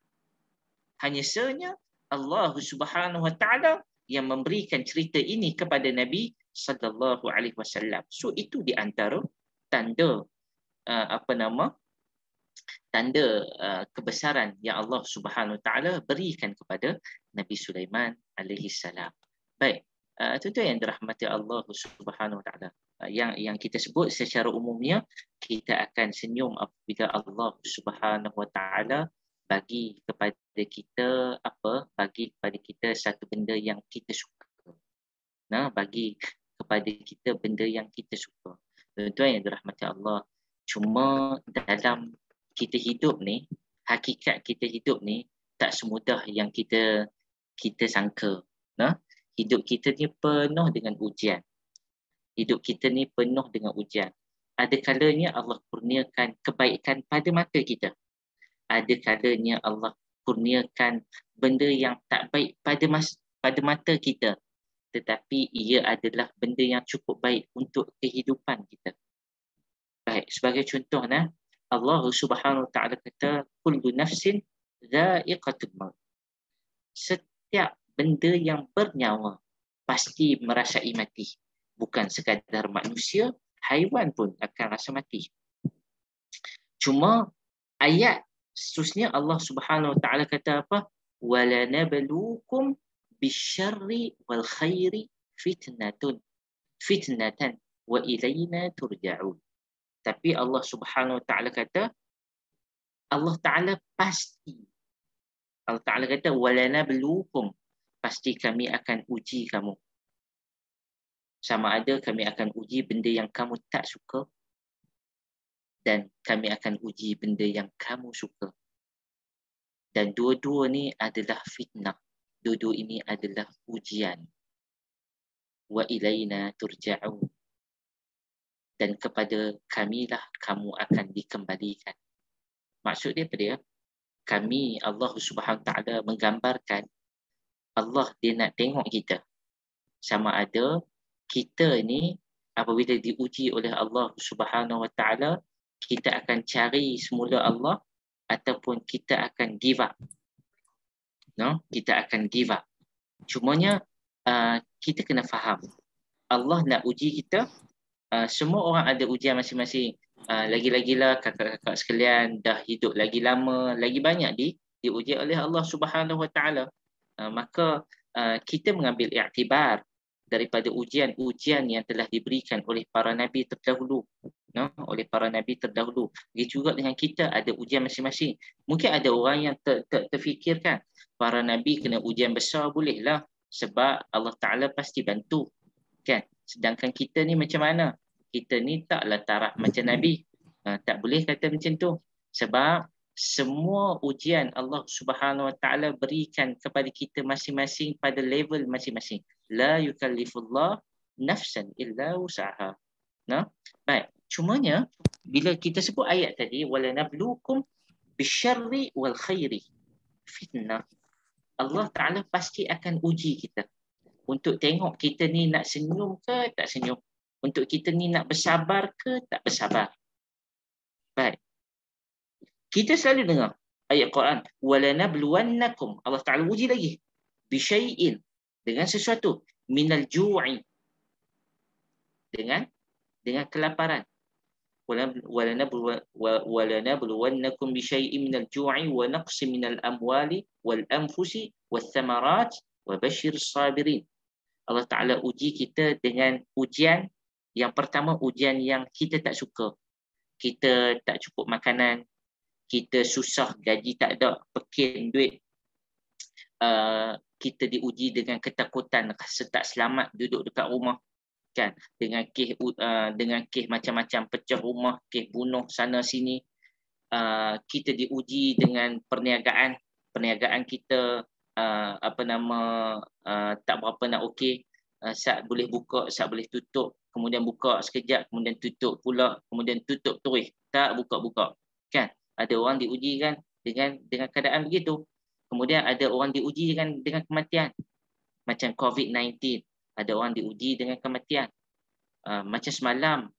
Hanya sahaja Allah Subhanahu Wa Taala yang memberikan cerita ini kepada Nabi sallallahu alaihi wasallam. So itu di antara tanda kebesaran yang Allah Subhanahu Wa Taala berikan kepada Nabi Sulaiman alaihi salam. Baik, tuan-tuan yang dirahmati Allah Subhanahu Wa Taala. Yang kita sebut secara umumnya, kita akan senyum apabila Allah Subhanahu Wa Taala bagi kepada kita satu benda yang kita suka. Bagi kepada kita benda yang kita suka. Tuan-tuan yang dirahmati Allah, cuma dalam kita hidup ni, hakikat kita hidup ni tak semudah yang kita sangka. Hidup kita ni penuh dengan ujian. Hidup kita ni penuh dengan ujian. Ada kalanya Allah kurniakan kebaikan pada mata kita. ada kalanya Allah kurniakan benda yang tak baik pada mata kita, tetapi ia adalah benda yang cukup baik untuk kehidupan kita. Baik, sebagai contoh Allah Subhanahu Wa Taala kata kullu nafsin dha'iqatul maut. Setiap benda yang bernyawa pasti merasai mati. Bukan sekadar manusia, haiwan pun akan rasa mati. Cuma ayat seterusnya Allah Subhanahu Wa Taala kata apa? Wala nabluukum bisyarri wal khairi fitnatan wa ilayna turja'un. Tapi Allah Subhanahu Wa Taala kata Allah Taala pasti. Allah Taala kata wala nabluukum, pasti kami akan uji kamu. Sama ada kami akan uji benda yang kamu tak suka dan kami akan uji benda yang kamu suka. Dan dua-dua ni adalah fitnah. Dua-dua ini adalah ujian. Wa ilayna turja'un. Dan kepada kamilah kamu akan dikembalikan. Maksud dia apa dia? Kami, Allah Subhanahu Wa Taala menggambarkan Allah dia nak tengok kita. Sama ada kita ni apabila diuji oleh Allah Subhanahu Wa Taala, kita akan cari semula Allah ataupun kita akan give up. No, kita akan give up. Cumanya kita kena faham Allah nak uji kita. Semua orang ada ujian masing-masing. Lagi-lagilah kakak-kakak sekalian dah hidup lagi lama, lagi banyak diuji oleh Allah Subhanahu Wa Taala. Maka kita mengambil iktibar daripada ujian-ujian yang telah diberikan oleh para nabi terdahulu, oleh para nabi terdahulu. Begitu juga dengan kita ada ujian masing-masing. Mungkin ada orang yang terfikirkan para nabi kena ujian besar, bolehlah sebab Allah Taala pasti bantu, kan? Sedangkan kita ni macam mana? Kita ni taklah taraf macam nabi. Tak boleh kata macam tu. Sebab semua ujian Allah Subhanahu Wa Taala berikan kepada kita masing-masing pada level masing-masing. La yukallifullah nafsan illa wus'aha. Baik, cumanya bila kita sebut ayat tadi wala nabluukum bisyarri wal khairi fitnah, Allah Taala pasti akan uji kita untuk tengok kita ni nak senyum ke tak senyum, untuk kita ni nak bersabar ke tak bersabar. Baik, kita selalu dengar ayat Quran wala nabluwannakum, Allah Taala uji lagi bisyai'in, dengan sesuatu, minal ju'i, dengan kelaparan. Wala nabluwannakum bisyai'in minal ju'i wa naqsin minal amwali wal anfusi wath thamarat wa basyirus sabirin. Allah Taala uji kita dengan ujian yang pertama, ujian yang kita tak suka. Kita tak cukup makanan, kita susah, gaji tak ada, pekin duit. Kita diuji dengan ketakutan, rasa tak selamat duduk dekat rumah, kan? Dengan kes macam-macam, pecah rumah, kes bunuh sana sini. Kita diuji dengan perniagaan kita tak berapa nak okey. Saat boleh buka, saat boleh tutup, kemudian buka sekejap, kemudian tutup pula, kemudian tutup terus, tak buka-buka, kan? Ada orang diuji kan dengan keadaan begitu. Kemudian ada orang diuji dengan kematian. Macam COVID-19, ada orang diuji dengan kematian. Macam semalam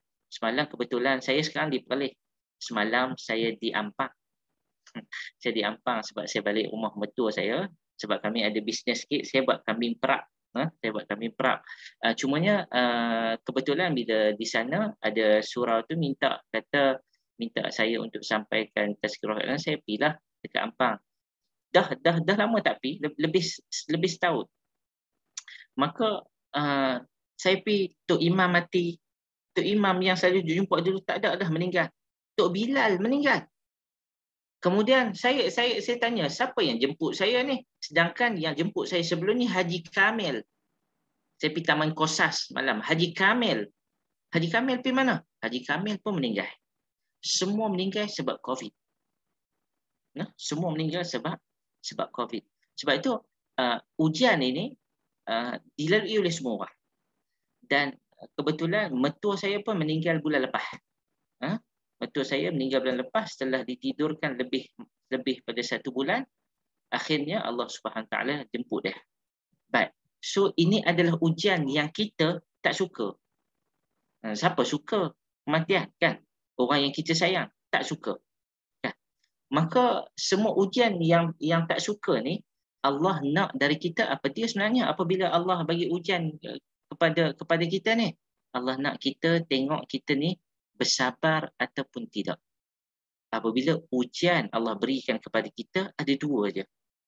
kebetulan saya sekarang di Perlis. Semalam saya di Ampang. Saya di Ampang sebab saya balik rumah mertua saya. Sebab kami ada bisnes sikit, saya buat kambing perap. Cumanya kebetulan bila di sana ada surau tu minta saya untuk sampaikan tazkirah, saya pergilah dekat Ampang. Dah lama tak pergi, lebih setahun. Maka saya pergi, Tok Imam mati. Tok Imam yang selalu jumpa dulu tak ada dah, meninggal. Tok Bilal meninggal. Kemudian saya tanya, siapa yang jemput saya ni? Sedangkan yang jemput saya sebelum ni Haji Kamil. Saya pergi Taman Kosas malam. Haji Kamil pergi mana? Haji Kamil pun meninggal. Semua meninggal sebab COVID. Semua meninggal sebab COVID. Sebab itu ujian ini dilalui oleh semua orang. Dan kebetulan mertua saya pun meninggal bulan lepas. Mertua saya meninggal bulan lepas setelah ditidurkan lebih lebih pada 1 bulan. Akhirnya Allah Subhanahu Taala jemput dia. Baik. So ini adalah ujian yang kita tak suka. Siapa suka kematian, kan? Orang yang kita sayang tak suka, kan? Maka semua ujian yang tak suka ni, Allah nak dari kita apa dia sebenarnya? Apabila Allah bagi ujian kepada kita ni, Allah nak kita tengok kita ni bersabar ataupun tidak. Apabila ujian Allah berikan kepada kita, ada 2 je.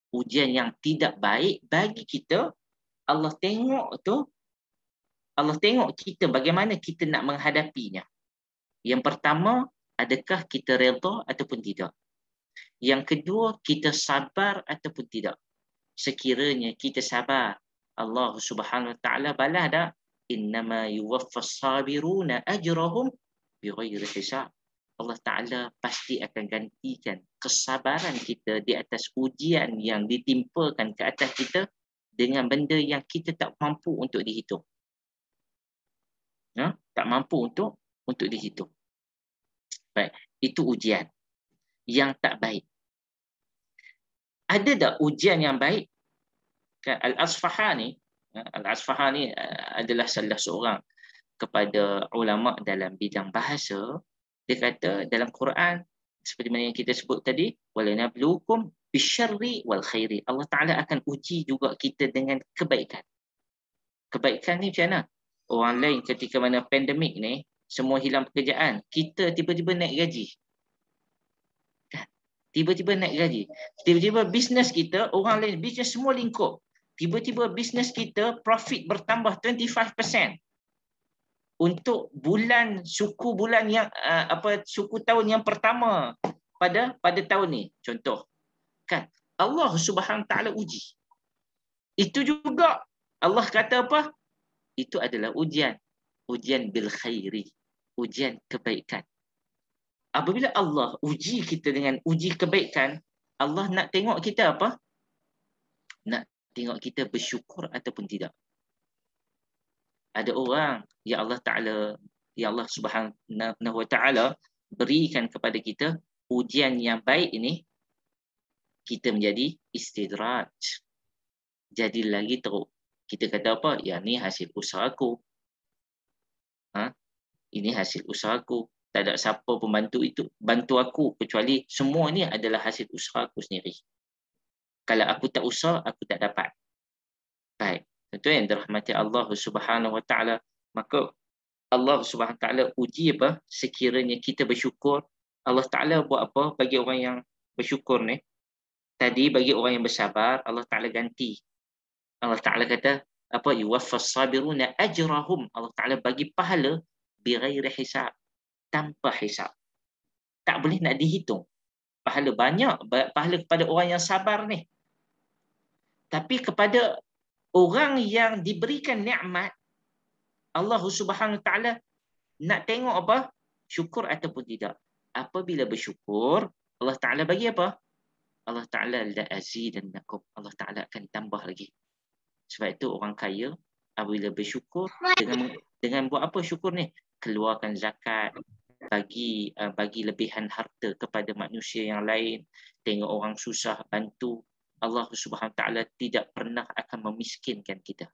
Ujian yang tidak baik bagi kita, Allah tengok kita bagaimana kita nak menghadapinya. Yang pertama, adakah kita redha ataupun tidak. Yang kedua, kita sabar ataupun tidak. Sekiranya kita sabar, Allah Subhanahu Wa Taala balas dah, innama yuwaffas sabiruna ajrahum bighairi hisab. Allah Ta'ala pasti akan gantikan kesabaran kita di atas ujian yang ditimpakan ke atas kita dengan benda yang kita tak mampu untuk dihitung. Tak mampu untuk dihitung. Baik, itu ujian yang tak baik. Ada tak ujian yang baik? Al-Asfahani adalah salah seorang kepada ulama dalam bidang bahasa. Dia kata dalam Quran, seperti mana yang kita sebut tadi, walanabluukum bisyarri wal khairi. Allah Ta'ala akan uji juga kita dengan kebaikan. Kebaikan ni macam mana? Orang lain ketika mana pandemik ni, semua hilang pekerjaan, kita tiba-tiba naik gaji. Kan? Tiba-tiba naik gaji. Tiba-tiba bisnes kita, orang lain bisnes semua lingkup. Tiba-tiba bisnes kita profit bertambah 25%. Untuk suku tahun yang pertama pada tahun ni, contoh, kan? Allah Subhanahu Taala uji. Itu juga Allah kata apa? Itu adalah ujian bil khairi, ujian kebaikan. Apabila Allah uji kita dengan uji kebaikan, Allah nak tengok kita apa? Nak tengok kita bersyukur ataupun tidak. Ada orang ya Allah Subhanahu Wa Taala berikan kepada kita ujian yang baik ini, kita menjadi istidraj. Jadi lagi teruk. Kita kata apa? Ya, ni hasil usahaku. Ini hasil usahaku. Tak ada siapa pembantu itu bantu aku kecuali semua ni adalah hasil usahaku sendiri. Kalau aku tak usaha, aku tak dapat. Baik. Tentu yang dirahmati Allah Subhanahu Wa Taala, maka Allah Subhanahu Wa Taala uji apa? Sekiranya kita bersyukur, Allah Taala buat apa bagi orang yang bersyukur ni? Tadi bagi orang yang bersabar, Allah Taala ganti. Allah Taala kata apa? Yuwaffas sabiruna ajrahum. Allah Taala bagi pahala bighairi hisab, tanpa hisab. Tak boleh nak dihitung. Pahala banyak, pahala kepada orang yang sabar ni. Tapi kepada orang yang diberikan nikmat, Allah Subhanahu Taala nak tengok apa? Syukur ataupun tidak. Apabila bersyukur, Allah Taala bagi apa? Allah Taala la azidannakum. Allah Taala akan tambah lagi. Sebab itu orang kaya apabila bersyukur dengan buat apa syukur ni? Keluarkan zakat, bagi lebihan harta kepada manusia yang lain, tengok orang susah bantu. Allah Subhanahu Taala tidak pernah akan memiskinkan kita.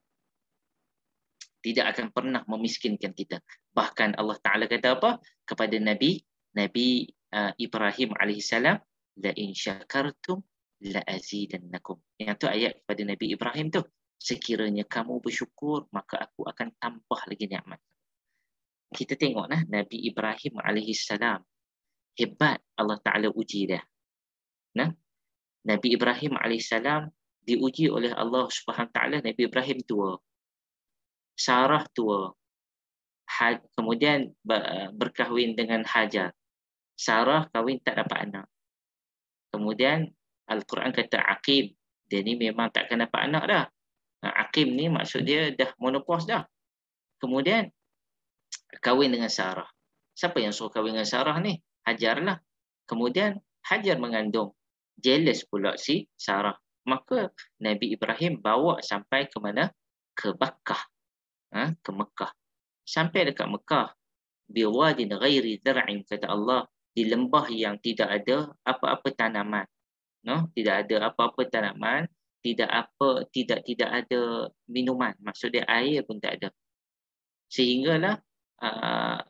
Tidak akan pernah memiskinkan kita. Bahkan Allah Taala kata apa? Kepada Nabi Ibrahim alaihissalam, la in syakartum la azidannakum. Yang tu ayat kepada Nabi Ibrahim tu. Sekiranya kamu bersyukur, maka aku akan tambah lagi nikmat. Kita tengok Nabi Ibrahim alaihissalam. Hebat Allah Taala uji dia. Nabi Ibrahim alaihissalam diuji oleh Allah Subhanahu Taala. Nabi Ibrahim tua. Sarah tua. Kemudian berkahwin dengan Hajar. Sarah kahwin tak dapat anak. Kemudian Al-Quran kata Aqim. Dia ni memang takkan dapat anak dah. Aqim ni maksud dia dah menopause dah. Kemudian kahwin dengan Sarah. Siapa yang suruh kahwin dengan Sarah ni? Hajar lah. Kemudian Hajar mengandung. Jealous pula si Sarah. Maka Nabi Ibrahim bawa sampai ke mana? Ke Makkah. Ke Mekah. Sampai dekat Mekah. Biwadin ghairi zar'in, kata Allah. Di lembah yang tidak ada apa-apa tanaman. No, tidak ada apa-apa tanaman, tidak ada minuman. Maksud dia air pun tak ada. Sehinggalah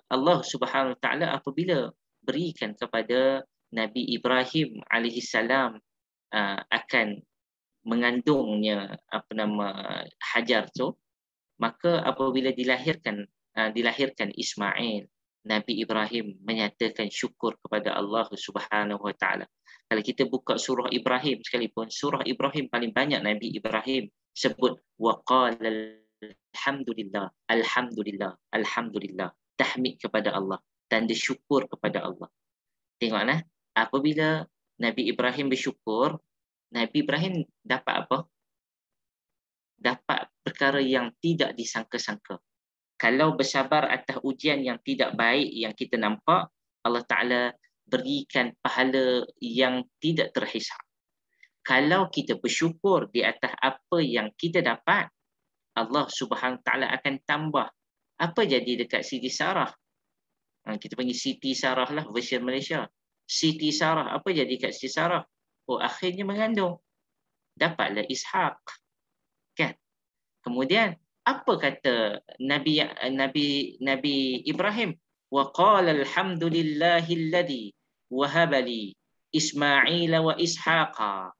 Allah Subhanahu Wa Taala apabila berikan kepada Nabi Ibrahim alaihi salam akan mengandungnya Hajar tu, maka apabila dilahirkan Ismail, Nabi Ibrahim menyatakan syukur kepada Allah Subhanahu Wa Taala. Kalau kita buka surah Ibrahim sekalipun, surah Ibrahim paling banyak Nabi Ibrahim sebut waqala alhamdulillah, alhamdulillah, alhamdulillah. Tahmid kepada Allah, tanda syukur kepada Allah. Tengoklah, apabila Nabi Ibrahim bersyukur, Nabi Ibrahim dapat apa? Dapat perkara yang tidak disangka-sangka. Kalau bersabar atas ujian yang tidak baik yang kita nampak, Allah Ta'ala berikan pahala yang tidak terhisap. Kalau kita bersyukur di atas apa yang kita dapat, Allah Subhanahu Ta'ala akan tambah. Apa jadi dekat Siti Sarah? Kita panggil Siti Sarah lah versi Malaysia. Siti Sarah, apa jadi dekat Siti Sarah? Oh, akhirnya mengandung. Dapatlah Ishaq. Kan? Kemudian apa kata Nabi Ibrahim? Wa qala alhamdulillahilladzi wahaba li Ismail wa Ishaqa.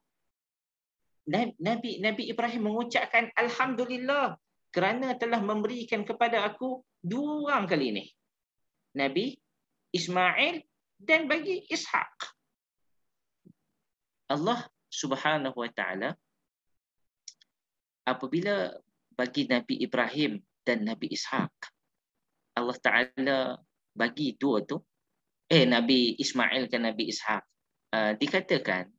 Nabi Ibrahim mengucapkan alhamdulillah kerana telah memberikan kepada aku dua orang kali ini. Nabi Ismail dan bagi Ishaq. Allah Subhanahu Wa Taala apabila bagi Nabi Ibrahim dan Nabi Ishaq, Allah Ta'ala bagi dua tu, Nabi Ismail dan Nabi Ishaq, dikatakan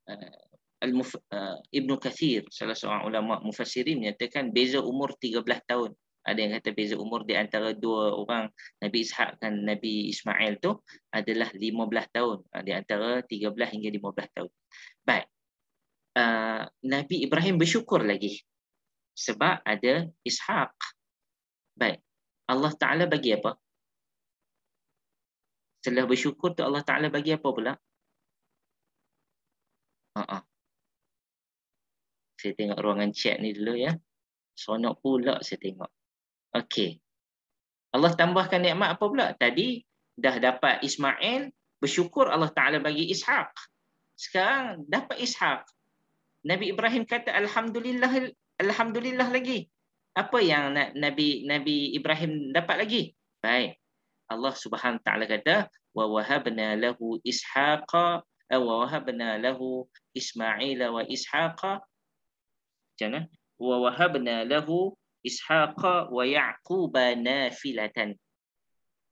Ibn Kathir, salah seorang ulama mufassirin, menyatakan beza umur 13 tahun. Ada yang kata beza umur di antara dua orang, Nabi Ishaq dan Nabi Ismail tu adalah 15 tahun. Di antara 13 hingga 15 tahun. Baik. Nabi Ibrahim bersyukur lagi sebab ada Ishaq. Baik. Allah Ta'ala bagi apa? Setelah bersyukur tu Allah Ta'ala bagi apa pula? Saya tengok ruangan chat ni dulu ya. Sonok pula saya tengok. Okey. Allah tambahkan nikmat apa pula? Tadi dah dapat Ismail, bersyukur Allah Ta'ala bagi Ishaq. Sekarang dapat Ishaq. Nabi Ibrahim kata alhamdulillah lagi. Apa yang Nabi Ibrahim dapat lagi? Baik. Allah Subhanahu Ta'ala kata wa wahabna lahu Ishaqa wa wahabna lahu Ismail wa Ishaqa. Macam wa wahabna lahu Ishaqa wa Yaquba nafilatan.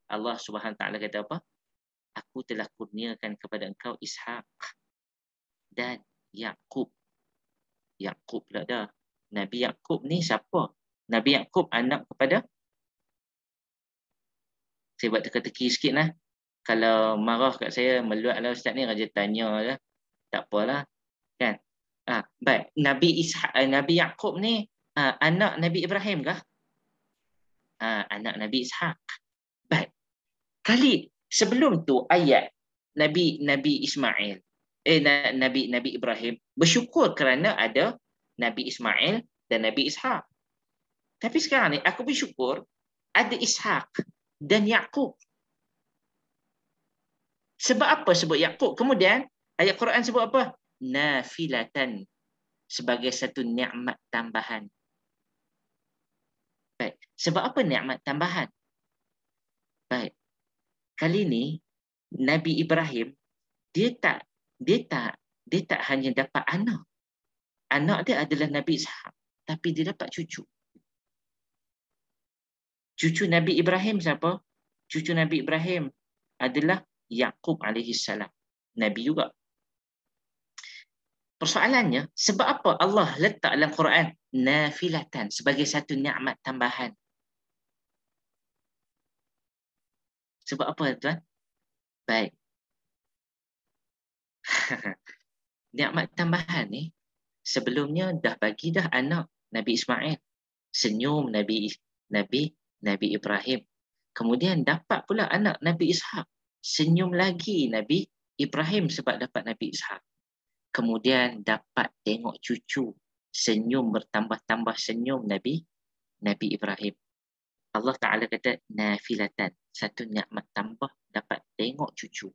Allah Subhanahu Ta'ala kata apa? Aku telah kurniakan kepada engkau Ishaq dan Yaqub. Yaqub lah dah. Nabi Yaqub ni siapa? Nabi Yaqub anak kepada, saya buat teka-teki sikit lah. Kalau marah kat saya, meluat lah Ustaz ni, raja tanya lah. Tak apalah. Kan? Baik. Nabi Yaqub ni anak Nabi Ibrahim kah? Anak Nabi Ishaq. Baik. Kali sebelum tu ayat Nabi Ismail, Nabi Ibrahim bersyukur kerana ada Nabi Ismail dan Nabi Ishaq. Tapi sekarang ni aku bersyukur ada Ishaq dan Yaqub. Sebab apa sebut Yaqub? Kemudian ayat Quran sebut apa? Nafilatan, sebagai satu nikmat tambahan. Baik. Sebab apa nikmat tambahan? Baik. Kali ni Nabi Ibrahim dia tak hanya dapat anak. Anak dia adalah Nabi Ishaq, tapi dia dapat cucu. Cucu Nabi Ibrahim siapa? Cucu Nabi Ibrahim adalah Yaqub alaihi salam. Nabi juga. Persoalannya, sebab apa Allah letak dalam Quran nafilatan sebagai satu nikmat tambahan? Sebab apa tuan? Baik. Nikmat tambahan ni sebelumnya dah bagi dah anak Nabi Ismail. Senyum Nabi Ibrahim. Kemudian dapat pula anak Nabi Ishaq. Senyum lagi Nabi Ibrahim sebab dapat Nabi Ishaq. kemudian dapat tengok cucu, senyum bertambah-tambah senyum Nabi Ibrahim. Allah Ta'ala kata nafilatan, satu nikmat tambah dapat tengok cucu.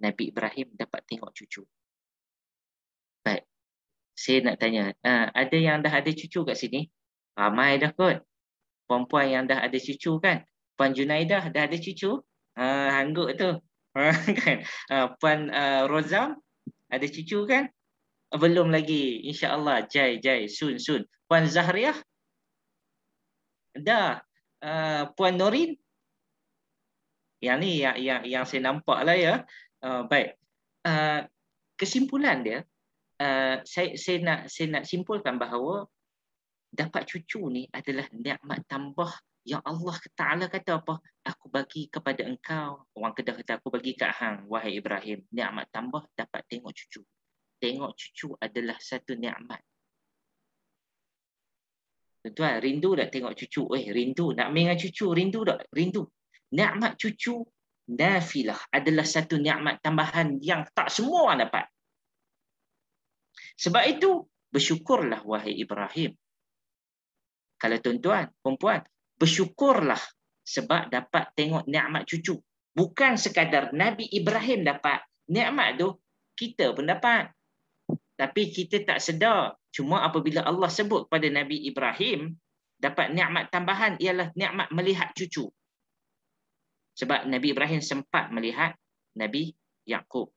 Nabi Ibrahim dapat tengok cucu. Baik, saya nak tanya, ada yang dah ada cucu kat sini? Ramai dah kot. Perempuan yang dah ada cucu kan? Puan Junaidah dah ada cucu? Hangguk tu. Kan? Puan Rozam ada cucu kan? Belum lagi. InsyaAllah. Jai. Soon. Puan Zahriah? Dah. Puan Norin? Yang ni yang saya nampak lah ya. Baik. Kesimpulan dia, saya nak simpulkan bahawa dapat cucu ni adalah nikmat tambah yang Allah Ta'ala kata apa? Aku bagi kepada engkau. Orang Kedah kata aku bagi kat hang, wahai Ibrahim. Nikmat tambah dapat tengok cucu. Tengok cucu adalah satu nikmat. Tuan, rindu tak tengok cucu? Rindu. Nak main dengan cucu, rindu tak? Rindu. Nikmat cucu, nafilah, adalah satu nikmat tambahan yang tak semua orang dapat. Sebab itu, bersyukurlah wahai Ibrahim. Kalau tuan-tuan, perempuan, bersyukurlah sebab dapat tengok nikmat cucu. Bukan sekadar Nabi Ibrahim dapat. Nikmat tu kita pun dapat. Tapi kita tak sedar. Cuma apabila Allah sebut kepada Nabi Ibrahim, dapat nikmat tambahan ialah nikmat melihat cucu. Sebab Nabi Ibrahim sempat melihat Nabi Yaqub.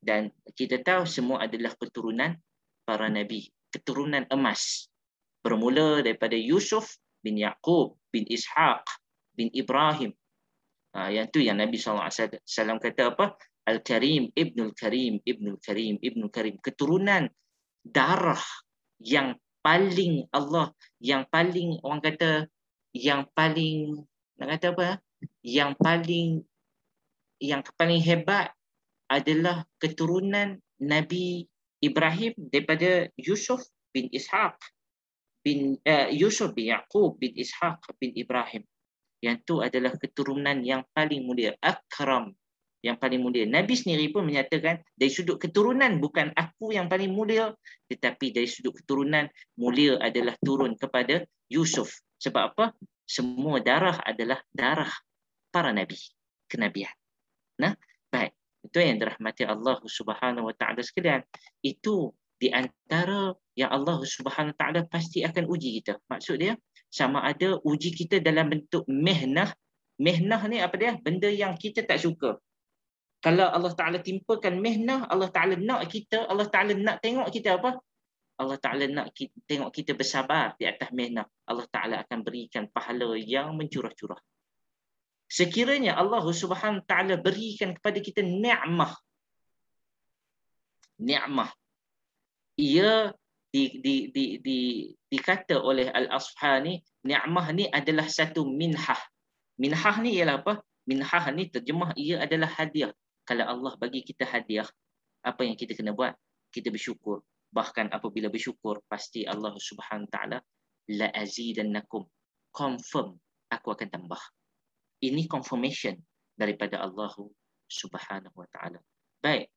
Dan kita tahu semua adalah keturunan para Nabi. Keturunan emas. Bermula daripada Yusuf bin Yaqub bin Ishaq bin Ibrahim. Yang tu yang Nabi SAW kata apa? Al-Karim, Ibnul Karim, Ibnul Karim, Ibnul Karim. Keturunan darah yang paling Allah, yang paling orang kata, yang paling, nak kata apa? Yang paling hebat adalah keturunan Nabi Ibrahim daripada Yusuf bin Ishaq. Yusuf bin Yaqub bin Ishaq bin Ibrahim. Yang tu adalah keturunan yang paling mulia, akram, yang paling mulia. Nabi sendiri pun menyatakan dari sudut keturunan bukan aku yang paling mulia, tetapi dari sudut keturunan mulia adalah turun kepada Yusuf. Sebab apa? Semua darah adalah darah para nabi, kenabian. Nah, baik. Itu yang dirahmati Allah Subhanahu Wa Taala sekalian. Itu di antara yang Allah Subhanahu Wa Taala pasti akan uji kita. Maksud dia sama ada uji kita dalam bentuk mihnah. Mihnah ni apa dia? Benda yang kita tak suka. Kalau Allah Ta'ala timpakan mihnah, Allah Ta'ala nak kita, Allah Ta'ala nak tengok kita apa? Allah Ta'ala nak tengok kita bersabar di atas mihnah. Allah Ta'ala akan berikan pahala yang mencurah-curah. Sekiranya Allah Subhanahu Wa Ta'ala berikan kepada kita ni'mah. Ia dikata oleh Al-Asfahani, ni'mah ni adalah satu minhah. Minhah ni ialah apa? Minhah ni terjemah ia adalah hadiah. Kalau Allah bagi kita hadiah, apa yang kita kena buat? Kita bersyukur. Bahkan apabila bersyukur, pasti Allah Subhanahu Wa Ta'ala la azidannakum. Confirm, aku akan tambah. Ini confirmation daripada Allah Subhanahu Wa Ta'ala. Baik,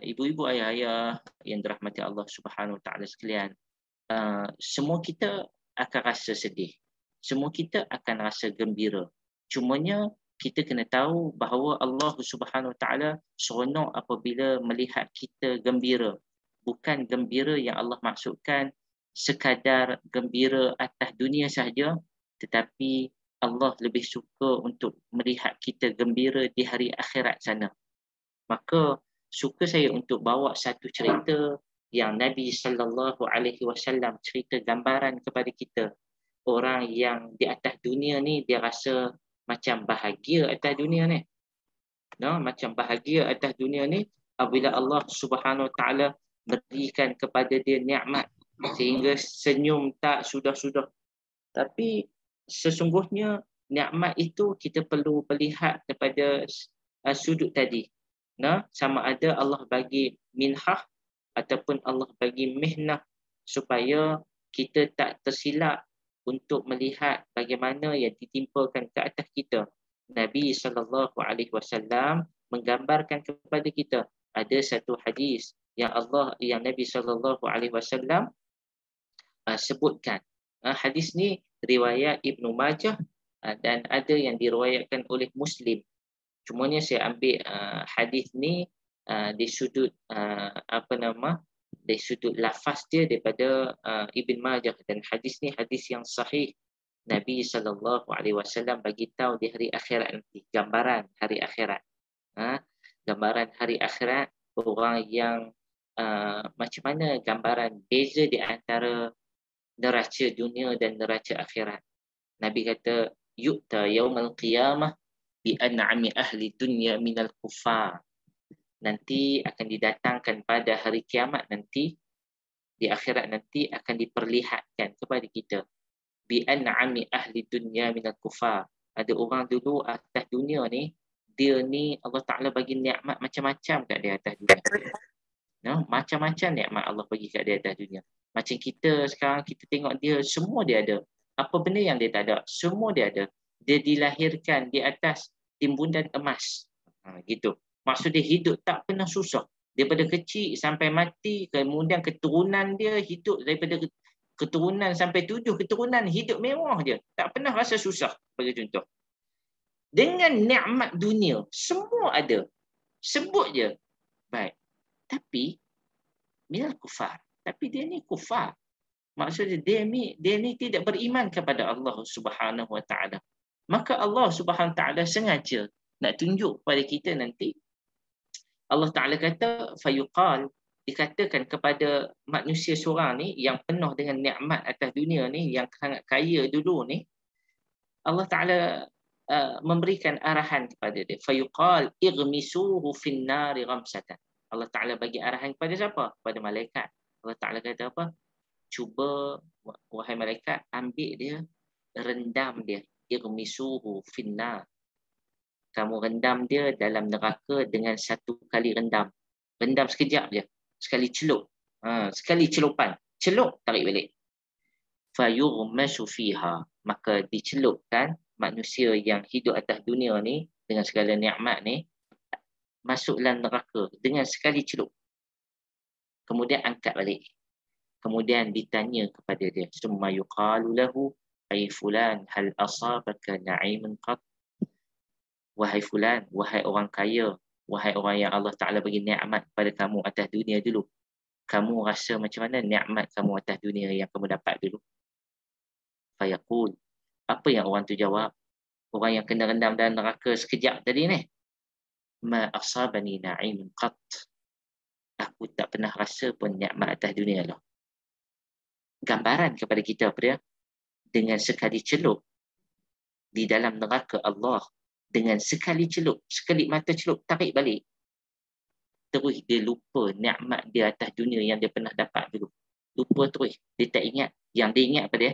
ibu-ibu, ayah-ayah yang dirahmati Allah Subhanahu Wa Ta'ala sekalian, semua kita akan rasa sedih. Semua kita akan rasa gembira. Cumanya kita kena tahu bahawa Allah Subhanahu Wa Ta'ala seronok apabila melihat kita gembira. Bukan gembira yang Allah maksudkan sekadar gembira atas dunia sahaja, tetapi Allah lebih suka untuk melihat kita gembira di hari akhirat sana. Maka suka saya untuk bawa satu cerita yang Nabi SAW cerita gambaran kepada kita. Orang yang di atas dunia ni dia rasa macam bahagia atas dunia ni. Macam bahagia atas dunia ni apabila Allah Subhanahu Wa Ta'ala berikan kepada dia nikmat sehingga senyum tak sudah-sudah. Tapi sesungguhnya nikmat itu kita perlu melihat daripada sudut tadi. Sama ada Allah bagi minhah ataupun Allah bagi mihnah, supaya kita tak tersilap untuk melihat bagaimana yang ditimpakan ke atas kita. Nabi SAW menggambarkan kepada kita, ada satu hadis yang Nabi SAW sebutkan. Hadis ni riwayat Ibnu Majah dan ada yang diriwayatkan oleh Muslim. Cumanya saya ambil hadis ni di sudut dari sudut lafaz dia daripada Ibn Majah, dan hadis ni hadis yang sahih. Nabi SAW bagi tahu di hari akhirat nanti, gambaran hari akhirat. Gambaran hari akhirat, orang yang macam mana gambaran beza di antara neraca dunia dan neraca akhirat. Nabi kata, yu'ta yaumal qiyamah bi an'ami ahli dunya minal kufar. Nanti akan didatangkan pada hari kiamat nanti, di akhirat nanti akan diperlihatkan kepada kita bi an'ami ahli dunya minal kufar. Ada orang dulu atas dunia ni, dia ni Allah Ta'ala bagi nikmat macam-macam kat dia atas dunia. Macam-macam nikmat Allah bagi kat dia atas dunia. Macam kita sekarang, kita tengok dia, semua dia ada. Apa benda yang dia tak ada, semua dia ada. Dia dilahirkan di atas timbunan emas. Gitu. Maksud dia hidup tak pernah susah. Daripada kecil sampai mati, kemudian keturunan dia hidup daripada keturunan sampai 7 keturunan hidup mewah dia. Tak pernah rasa susah, bagi contoh. Dengan nikmat dunia, semua ada. Sebut je. Baik. Tapi, minal kufar. Tapi dia ni kufar. Maksudnya dia ni tidak beriman kepada Allah Subhanahu Wa Taala. Maka Allah Subhanahu Wa Taala sengaja nak tunjuk kepada kita nanti. Allah Ta'ala kata, fayuqal, dikatakan kepada manusia seorang ni yang penuh dengan nikmat atas dunia ni, yang sangat kaya dulu ni, Allah Ta'ala memberikan arahan kepada dia. Fayuqal igmisuhu finnari ghamsatan. Allah Ta'ala bagi arahan kepada siapa? Kepada malaikat. Allah Ta'ala kata apa? Cuba, wahai malaikat, ambil dia, rendam dia. Igmisuhu finnar. Kamu rendam dia dalam neraka dengan satu kali rendam. Rendam sekejap je. Sekali celup. Sekali celupan. Celup, tarik balik. Fayughmasu fiha. Maka dicelupkan manusia yang hidup atas dunia ni, dengan segala nikmat ni, masuklah neraka dengan sekali celup. Kemudian angkat balik. Kemudian ditanya kepada dia. Summa yuqalu lahu, ay fulan, hal asabaka na'imun qat. Wahai fulan, wahai orang kaya, wahai orang yang Allah Ta'ala bagi nikmat pada kamu atas dunia dulu. Kamu rasa macam mana nikmat kamu atas dunia yang kamu dapat dulu? Fayaqul. Apa yang orang tu jawab? Orang yang kena rendam dalam neraka sekejap tadi ni. Ma asabani na'imun qat. Aku tak pernah rasa pun nikmat atas dunia lah. Gambaran kepada kita apa dia? Dengan sekali celup di dalam neraka Allah, dengan sekali celup, sekali mata celup, tarik balik. Terus dia lupa nikmat dia atas dunia yang dia pernah dapat dulu. Lupa terus. Dia tak ingat. Yang dia ingat apa dia?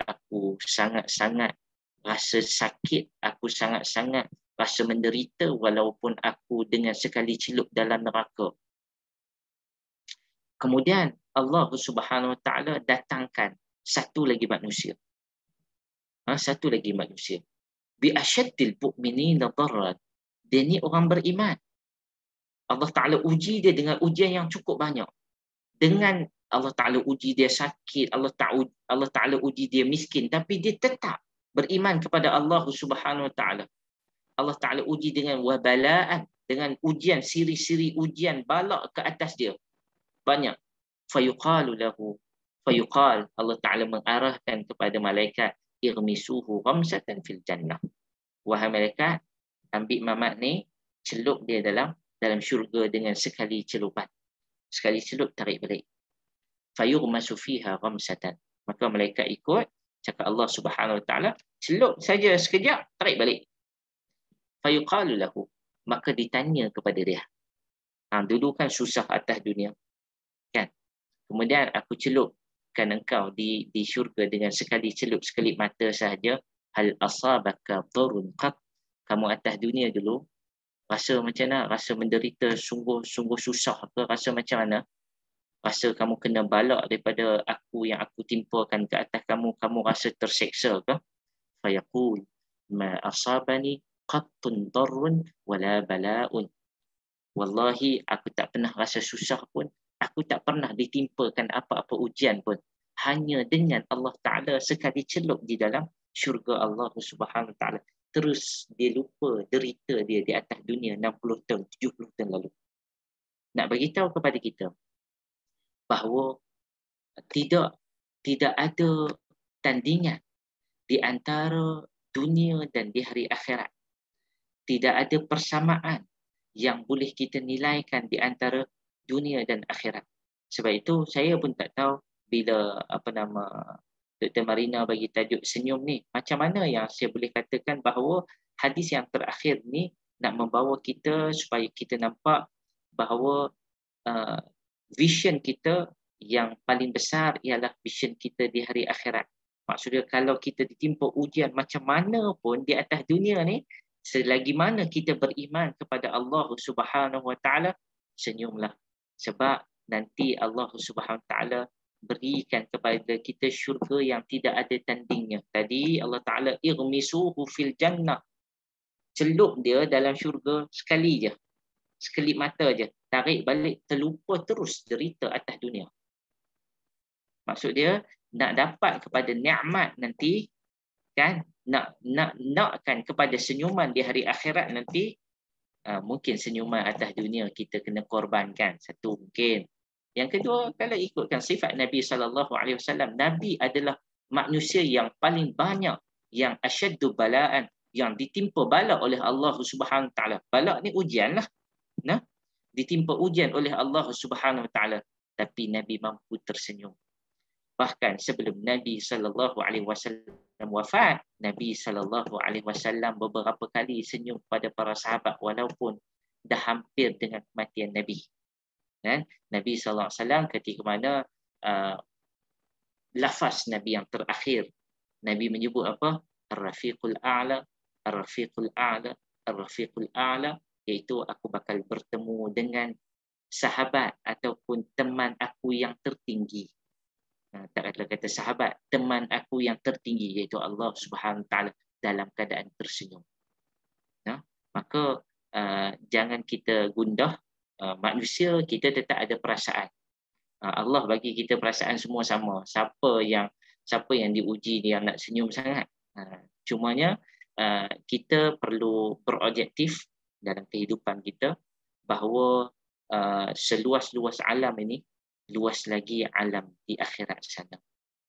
Aku sangat-sangat rasa sakit. Aku sangat-sangat rasa menderita walaupun aku dengan sekali celup dalam neraka. Kemudian Allah Subhanahu Wa Taala datangkan satu lagi manusia. Satu lagi manusia. Bi asyaddil mu'minina darran. Dia ni orang beriman. Allah Ta'ala uji dia dengan ujian yang cukup banyak. Dengan Allah Ta'ala uji dia sakit, Allah Ta'ala uji dia miskin, tapi dia tetap beriman kepada Allah Subhanahu Wa Ta'ala. Allah Ta'ala uji dengan wabalaan, dengan ujian, siri-siri ujian balak ke atas dia. Banyak. Fayuqalu lahu. Fayuqal, Allah Ta'ala mengarahkan kepada malaikat, irmisuhu ghamsatan fil jannah. Wahai malaikat, ambil mamat ni, celup dia dalam syurga dengan sekali celupan. Sekali celup, tarik balik. Fayughmasu fiha ghamsatan. Maka malaikat ikut cakap Allah Subhanahu Wa Taala, celup saja sekejap, tarik balik. Fayuqalu lahu. Maka ditanya kepada dia. Dulu kan susah atas dunia. Kan? Kemudian aku celupkan engkau di syurga dengan sekali celup, sekali mata sahaja. Hal asabaka dharrun qat. Kamu atas dunia dulu rasa macam mana? Rasa menderita sungguh susah ke? Rasa macam mana? Rasa kamu kena balak daripada aku yang aku timpakan ke atas kamu rasa terseksa ke? Fayaqul ma asabani qattun darrun wala bala'un. Wallahi aku tak pernah rasa susah pun, aku tak pernah ditimpakan apa-apa ujian pun. Hanya dengan Allah Ta'ala sekali celup di dalam syurga Allah Subhanahu Wa Ta'ala, terus dia lupa derita dia di atas dunia 60 tahun, 70 tahun lalu. Nak bagi tahu kepada kita bahawa tidak ada tandingan di antara dunia dan di hari akhirat. Tidak ada persamaan yang boleh kita nilaikan di antara dunia dan akhirat. Sebab itu saya pun tak tahu bila Dr. Marina bagi tajuk senyum ni, macam mana yang saya boleh katakan bahawa hadis yang terakhir ni nak membawa kita supaya kita nampak bahawa vision kita yang paling besar ialah vision kita di hari akhirat. Maksudnya kalau kita ditimpa ujian macam mana pun di atas dunia ni, selagi mana kita beriman kepada Allah Subhanahu Wa Taala, senyumlah. Sebab nanti Allah Subhanahu Wa Taala berikan kepada kita syurga yang tidak ada tandingnya. Tadi Allah Taala irmisuhu fil jannah. Celup dia dalam syurga sekali je. Sekelip mata je. Tarik balik, terlupa terus derita atas dunia. Maksud dia nak dapat kepada nikmat nanti, kan, nakkan kepada senyuman di hari akhirat nanti, mungkin senyuman atas dunia kita kena korbankan, satu mungkin. Yang kedua, kalau ikutkan sifat Nabi SAW, Nabi adalah manusia yang paling banyak yang asyaddu balaan, yang ditimpa bala oleh Allah Subhanahu Taala. Bala ni ujian lah, nah, ditimpa ujian oleh Allah Subhanahu Taala, tapi Nabi mampu tersenyum. Bahkan sebelum Nabi SAW wafat, Nabi SAW beberapa kali senyum pada para sahabat walaupun dah hampir dengan kematian Nabi. Dan Nabi SAW ketika mana lafaz Nabi yang terakhir, Nabi menyebut apa? Ar-Rafiqul A'la, Ar-Rafiqul A'la, Ar-Rafiqul A'la, iaitu aku bakal bertemu dengan sahabat ataupun teman aku yang tertinggi. Tak kata sahabat, teman aku yang tertinggi, iaitu Allah Subhanahu Taala, dalam keadaan tersenyum. Maka jangan kita gundah. Manusia kita tetap ada perasaan. Allah bagi kita perasaan semua sama. Siapa yang diuji dia nak senyum sangat. Cumanya kita perlu berobjektif dalam kehidupan kita bahawa seluas-luas alam ini, luas lagi alam di akhirat sana.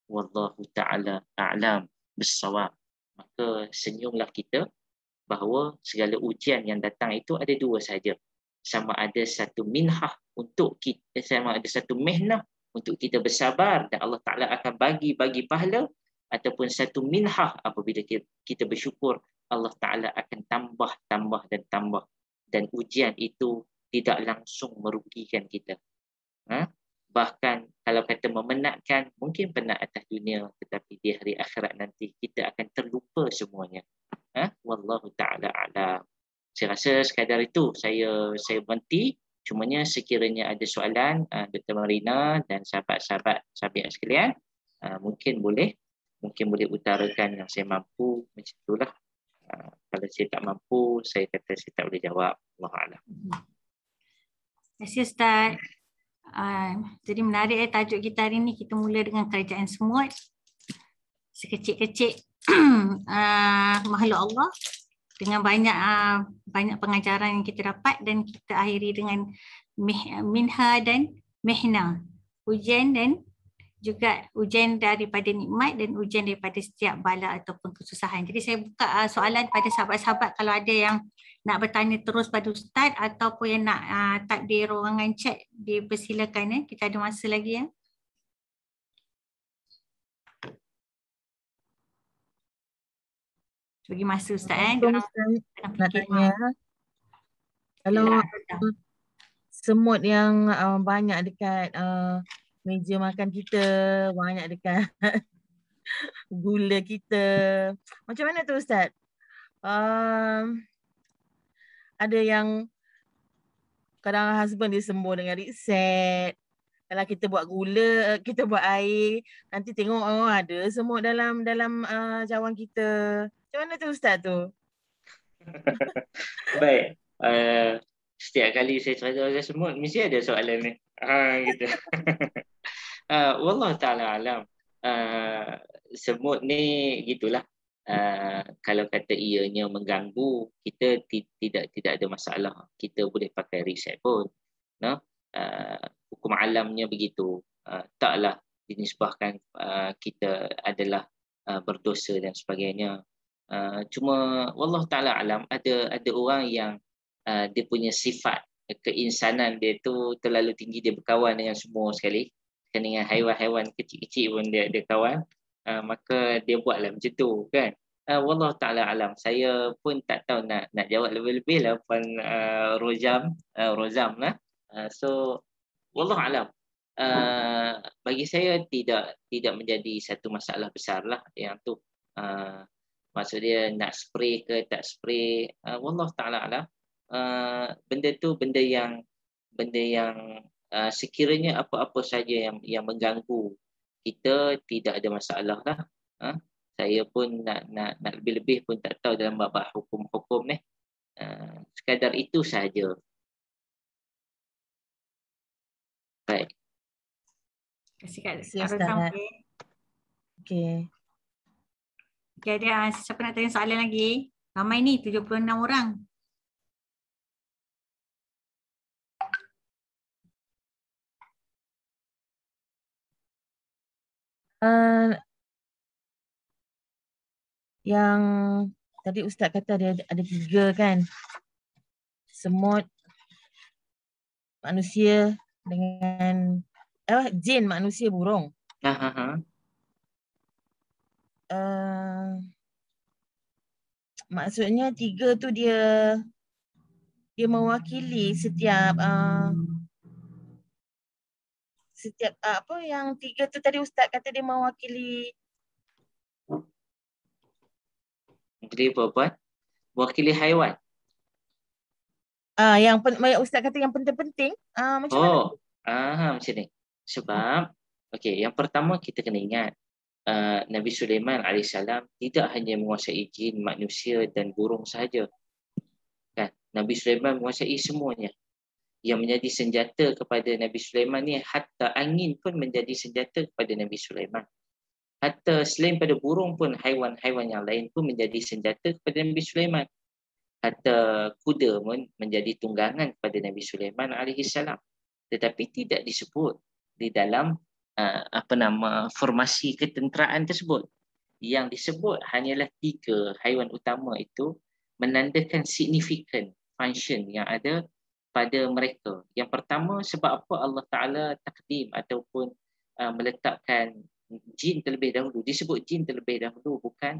Wallahu ta'ala a'lam bissawab. Maka senyumlah kita bahawa segala ujian yang datang itu ada dua saja. Sama ada satu minhah untuk kita, sama ada satu mihnah untuk kita bersabar dan Allah Ta'ala akan bagi pahala, ataupun satu minhah apabila kita bersyukur, Allah Ta'ala akan tambah dan ujian itu tidak langsung merugikan kita. Bahkan kalau kata memenatkan, mungkin penat atas dunia, tetapi di hari akhirat nanti kita akan terlupa semuanya. Wallahu ta'ala a'lam. Saya rasa sekadar itu saya berhenti. Cumanya sekiranya ada soalan, Dr. Marina dan sahabat-sahabat sekalian, mungkin boleh utarakan yang saya mampu, macam itulah. Kalau saya tak mampu, saya kata saya tak boleh jawab. Wallahu a'lam. Terima kasih Ustaz. Jadi menarik tajuk kita hari ini. Kita mula dengan kerajaan semut. Sekecil-kecil makhluk Allah, dengan banyak pengajaran yang kita dapat, dan kita akhiri dengan minha dan mihna, ujian dan juga ujian daripada nikmat dan ujian daripada setiap bala ataupun kesusahan. Jadi saya buka soalan pada sahabat-sahabat, kalau ada yang nak bertanya terus pada Ustaz ataupun yang nak type di ruangan chat, dipersilakan. Kita ada masa lagi ya. Bagi masa Ustaz. Diorang nak tanya, kalau semut yang banyak dekat meja makan kita, banyak dekat gula kita, macam mana tu Ustaz? Ada yang kadang husband dia sembuh dengan reset. Kalau kita buat gula, kita buat air, nanti tengok ada semut dalam cawan kita. Macam mana tu Ustaz tu? Baik. Setiap kali saya cerita pasal semut, mesti ada soalan ni. Gitu. Wallah ta'ala alam. Semut ni gitulah. Kalau kata ianya mengganggu, kita tidak ada masalah. Kita boleh pakai riset pun. No? Hukum alamnya begitu. Taklah dinisbahkan kita adalah berdosa dan sebagainya. Cuma wallah ta'ala alam, ada orang yang dia punya sifat keinsanan dia tu terlalu tinggi, dia berkawan dengan semua sekali, dengan haiwan-haiwan kecil-kecil pun dia kawan, maka dia buatlah macam tu kan. Wallah ta'ala alam, saya pun tak tahu nak jawab lebih-lebih lah Puan Rozam lah. So wallah alam, bagi saya tidak menjadi satu masalah besar lah yang tu. Maksud dia nak spray ke tak spray, wallah ta'ala alam. Benda tu benda yang sekiranya apa-apa saja yang mengganggu kita, tidak ada masalah lah. Saya pun nak lebih-lebih pun tak tahu dalam bab hukum-hukum ni. Sekadar itu sahaja. Baik. Terima kasih Kak Ustaz. Rozam. Okey. Okay, ada siapa nak tanya soalan lagi? Ramai ni, 76 orang. Yang tadi Ustaz kata ada 3 kan? Semut, manusia dengan jin, manusia, burung. Maksudnya 3 tu dia mewakili setiap apa yang 3 tu tadi Ustaz kata dia mewakili. Jadi apa? Mewakili haiwan. Yang Ustaz kata yang penting-penting, macam mana? Macam ni. Sebab okey, yang pertama kita kena ingat Nabi Sulaiman AS tidak hanya menguasai jin, manusia dan burung sahaja. Kan? Nabi Sulaiman menguasai semuanya. Yang menjadi senjata kepada Nabi Sulaiman ni, hatta angin pun menjadi senjata kepada Nabi Sulaiman. Hatta selain pada burung pun, haiwan-haiwan yang lain pun menjadi senjata kepada Nabi Sulaiman. Hatta kuda pun menjadi tunggangan kepada Nabi Sulaiman AS. Tetapi tidak disebut di dalam formasi ketenteraan tersebut. Yang disebut hanyalah 3 haiwan utama itu menandakan signifikan function yang ada pada mereka. Yang pertama, sebab apa Allah Ta'ala takdim ataupun meletakkan jin terlebih dahulu. Disebut jin terlebih dahulu, bukan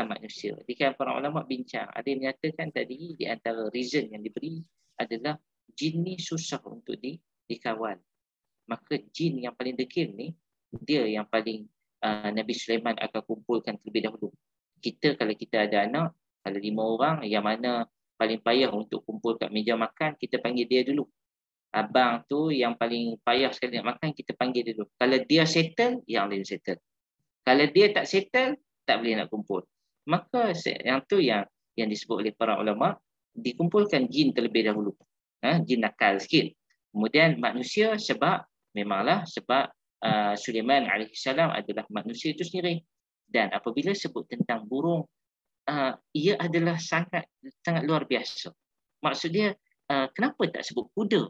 manusia. Di kalangan para ulama bincang, ada yang menyatakan tadi di antara reason yang diberi adalah jin ni susah untuk dikawal. Maka jin yang paling degil ni, dia yang paling Nabi Sulaiman akan kumpulkan terlebih dahulu. Kita kalau kita ada anak, kalau 5 orang, yang mana paling payah untuk kumpul kat meja makan, kita panggil dia dulu. Abang tu yang paling payah sekali nak makan, kita panggil dia dulu. Kalau dia settle, yang lain settle. Kalau dia tak settle, tak boleh nak kumpul. Maka yang tu yang disebut oleh para ulama, dikumpulkan jin terlebih dahulu. Jin nakal sikit. Kemudian manusia sebab Sulaiman AS adalah manusia itu sendiri. Dan apabila sebut tentang burung, ia adalah sangat luar biasa. Maksud dia, kenapa tak sebut kuda?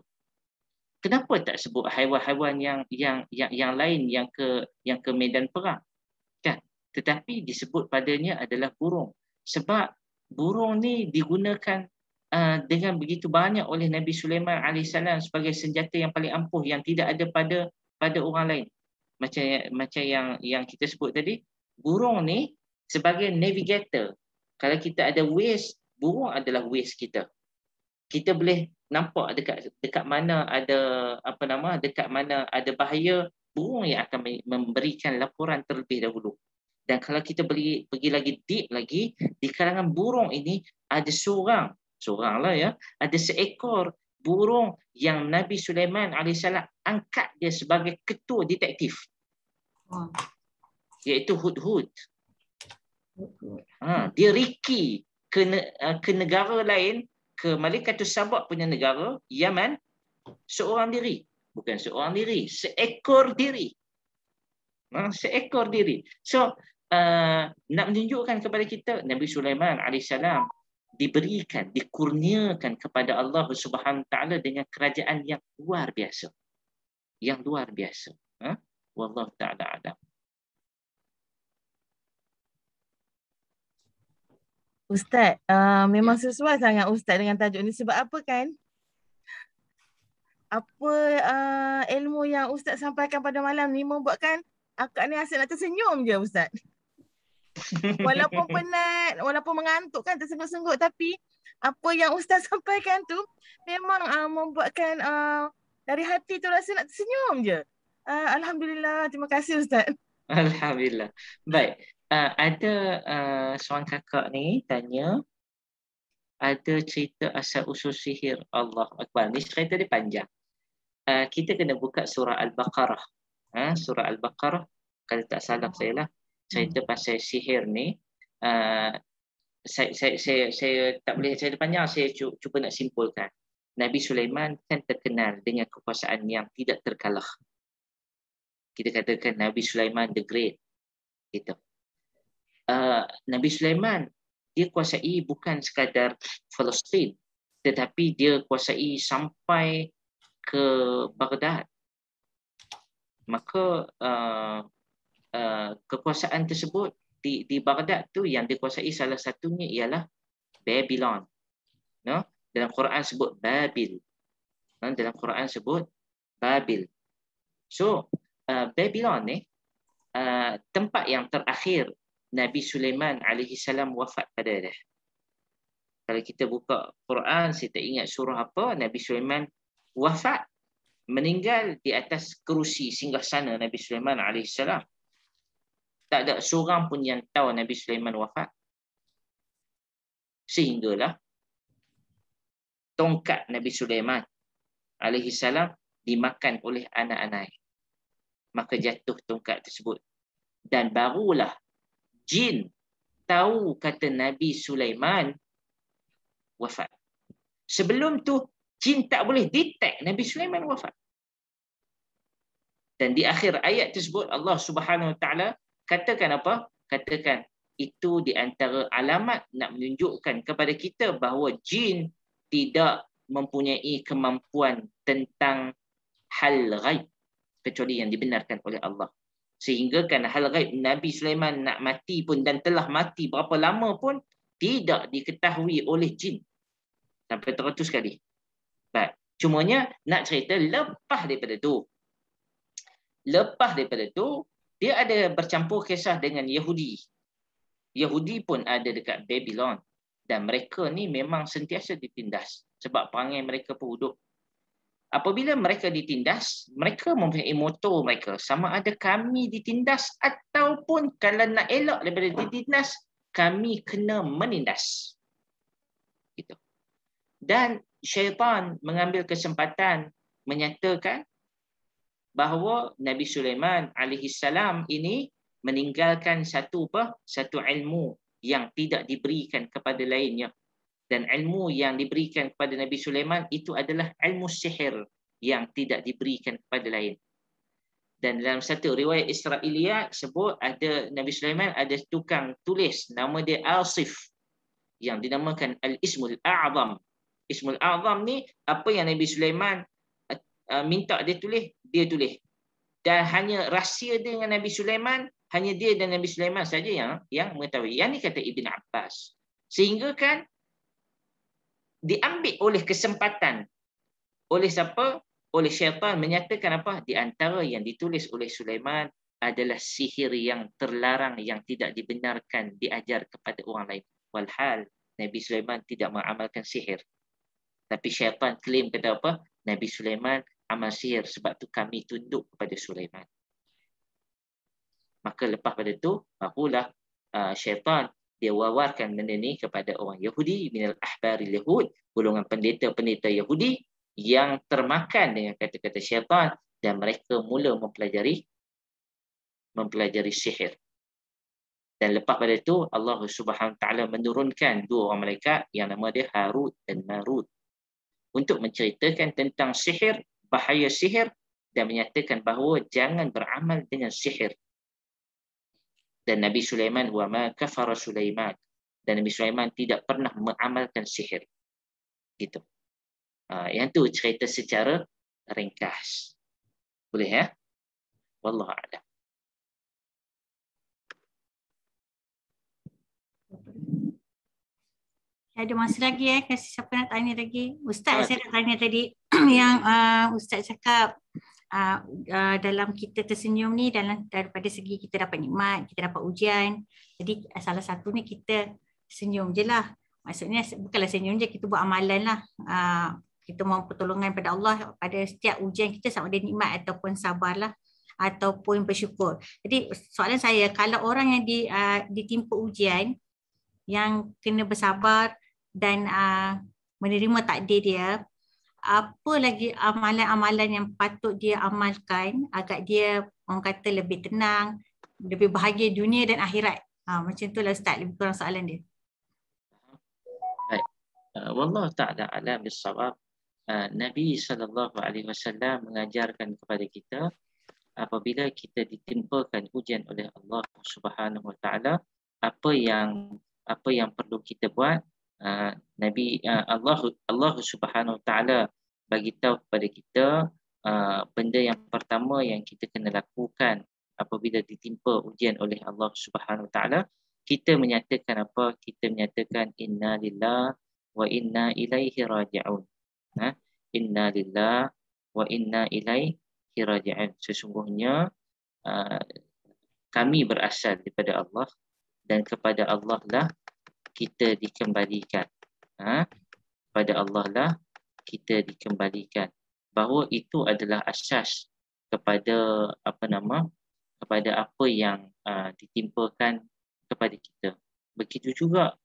Kenapa tak sebut haiwan-haiwan yang lain yang ke medan perang? Kan? Tetapi disebut padanya adalah burung. Sebab burung ni digunakan dengan begitu banyak oleh Nabi Sulaiman AS sebagai senjata yang paling ampuh, yang tidak ada pada orang lain. Macam yang kita sebut tadi, burung ni sebagai navigator. Kalau kita ada waste, burung adalah waste kita. Kita boleh nampak dekat mana ada dekat mana ada bahaya, burung yang akan memberikan laporan terlebih dahulu. Dan kalau kita pergi lagi deep lagi, di kalangan burung ini ada seorang lah ya, ada seekor burung yang Nabi Sulaiman AS angkat dia sebagai ketua detektif. Iaitu Hudhud. Dia riki ke negara lain, ke Malikatus Sabak punya negara, Yaman, seorang diri. Bukan seorang diri, seekor diri. Seekor diri. So, nak menunjukkan kepada kita, Nabi Sulaiman alaihissalam diberikan, dikurniakan kepada Allah Subhanahu Wa Taala dengan kerajaan yang luar biasa. Yang luar biasa. Wallahu ta'ala a'lam. Ustaz, memang sesuai sangat Ustaz dengan tajuk ni. Sebab apa kan? Apa ilmu yang Ustaz sampaikan pada malam ni membuatkan akak ni asyik nak tersenyum je Ustaz. Walaupun penat, walaupun mengantuk kan, tersengut-sengut, tapi apa yang Ustaz sampaikan tu memang membuatkan dari hati tu rasa nak tersenyum je. Alhamdulillah, terima kasih Ustaz. Alhamdulillah. Baik. Ada seorang kakak ni tanya, ada cerita asal usul sihir. Allah Akbar. Ni cerita dia panjang. Kita kena buka surah Al-Baqarah. Surah Al-Baqarah, kalau tak salah saya lah, cerita pasal sihir ni. Saya tak boleh cerita panjang, saya cuba nak simpulkan. Nabi Sulaiman kan terkenal dengan kekuasaan yang tidak terkalah. Kita katakan Nabi Sulaiman the Great. Gitu. Nabi Sulaiman, dia kuasai bukan sekadar Palestin, tetapi dia kuasai sampai ke Baghdad. Maka kekuasaan tersebut di Baghdad tu yang dikuasai salah satunya ialah Babylon. No? Dalam Quran sebut Babil. No? Dalam Quran sebut Babil. So Babylon ni tempat yang terakhir Nabi Sulaiman alaihissalam wafat pada dia. Kalau kita buka Quran, saya tak ingat surah apa, Nabi Sulaiman wafat, meninggal di atas kerusi singgasana Nabi Sulaiman alaihissalam. Tak ada seorang pun yang tahu Nabi Sulaiman wafat. Sehinggalah tongkat Nabi Sulaiman alaihissalam dimakan oleh anak-anak. Maka jatuh tongkat tersebut. Dan barulah jin tahu kata Nabi Sulaiman wafat. Sebelum tu jin tak boleh detect Nabi Sulaiman wafat. Dan di akhir ayat tersebut Allah Subhanahu Wa Taala katakan apa? Katakan itu di antara alamat nak menunjukkan kepada kita bahawa jin tidak mempunyai kemampuan tentang hal ghaib kecuali yang dibenarkan oleh Allah. Sehingga kan hal ghaib Nabi Sulaiman nak mati pun dan telah mati berapa lama pun tidak diketahui oleh jin. Sampai teratus kali. Baik. Cumanya nak cerita lepas daripada tu. Lepas daripada tu, dia ada bercampur kisah dengan Yahudi. Yahudi pun ada dekat Babylon. Dan mereka ni memang sentiasa ditindas. Sebab perangai mereka peruduk. Apabila mereka ditindas, mereka mempunyai moto mereka. Sama ada kami ditindas ataupun kalau nak elak daripada ditindas, kami kena menindas. Gitu. Dan syaitan mengambil kesempatan menyatakan bahawa Nabi Sulaiman alaihissalam ini meninggalkan satu ilmu yang tidak diberikan kepada lainnya. Dan ilmu yang diberikan kepada Nabi Sulaiman itu adalah ilmu sihir yang tidak diberikan kepada lain. Dan dalam satu riwayat Israiliyat sebut ada Nabi Sulaiman ada tukang tulis nama dia Asif yang dinamakan Al-Ismul A'zam. Ismul A'zam ni apa yang Nabi Sulaiman minta dia tulis, dia tulis. Dan hanya rahsia dengan Nabi Sulaiman, hanya dia dan Nabi Sulaiman saja yang mengetahui. Yang ni kata Ibn Abbas. Sehingga kan diambil oleh kesempatan oleh siapa? Oleh syaitan menyatakan apa? Di antara yang ditulis oleh Sulaiman adalah sihir yang terlarang yang tidak dibenarkan diajar kepada orang lain. Walhal Nabi Sulaiman tidak mengamalkan sihir. Tapi syaitan klaim kata apa? Nabi Sulaiman amal sihir, sebab tu kami tunduk kepada Sulaiman. Maka lepas pada tu barulah syaitan dia wawarkan benda ni kepada orang Yahudi, minal ahbaril Yahud, golongan pendeta-pendeta Yahudi yang termakan dengan kata-kata syaitan dan mereka mula mempelajari sihir. Dan lepas pada itu Allah Subhanahu Wa Taala menurunkan 2 orang malaikat yang nama dia Harut dan Marut untuk menceritakan tentang sihir, bahaya sihir, dan menyatakan bahawa jangan beramal dengan sihir. Dan Nabi Sulaiman wa ma kafara Sulaiman, dan Nabi Sulaiman tidak pernah mengamalkan sihir. Gitu. Yang tu cerita secara ringkas. Boleh ya? Wallahu a'lam. Ada masa lagi kasi siapa nak tanya lagi? Ustaz, saya nak tanya tadi yang Ustaz cakap dalam kita tersenyum ni, daripada segi kita dapat nikmat, kita dapat ujian. Jadi salah satunya kita senyum je lah. Maksudnya bukanlah senyum je, kita buat amalan lah. Kita mohon pertolongan pada Allah pada setiap ujian kita, sama ada nikmat ataupun sabarlah, ataupun bersyukur. Jadi soalan saya, kalau orang yang ditimpa ujian, yang kena bersabar dan menerima takdir dia, apa lagi amalan-amalan yang patut dia amalkan agar dia, orang kata, lebih tenang, lebih bahagia dunia dan akhirat? Macam tu lah Ustaz, lebih kurang soalan dia. Baik. Wallahu ta'ala a'lam bis-shawab. Nabi SAW mengajarkan kepada kita, apabila kita ditimpakan ujian oleh Allah Subhanahu Wa Taala, apa yang perlu kita buat. Allah Subhanahu Wa Taala bagi tahu kepada kita benda yang pertama yang kita kena lakukan apabila ditimpa ujian oleh Allah Subhanahu Wa Taala. Kita menyatakan apa? Kita menyatakan inna lillahi wa inna ilaihi raji'un. Inna lillahi wa inna ilaihi raji'un. Sesungguhnya kami berasal daripada Allah dan kepada Allah lah kita dikembalikan. Kepada Allah lah kita dikembalikan. Bahawa itu adalah asas kepada kepada apa yang ditimpakan kepada kita. Begitu juga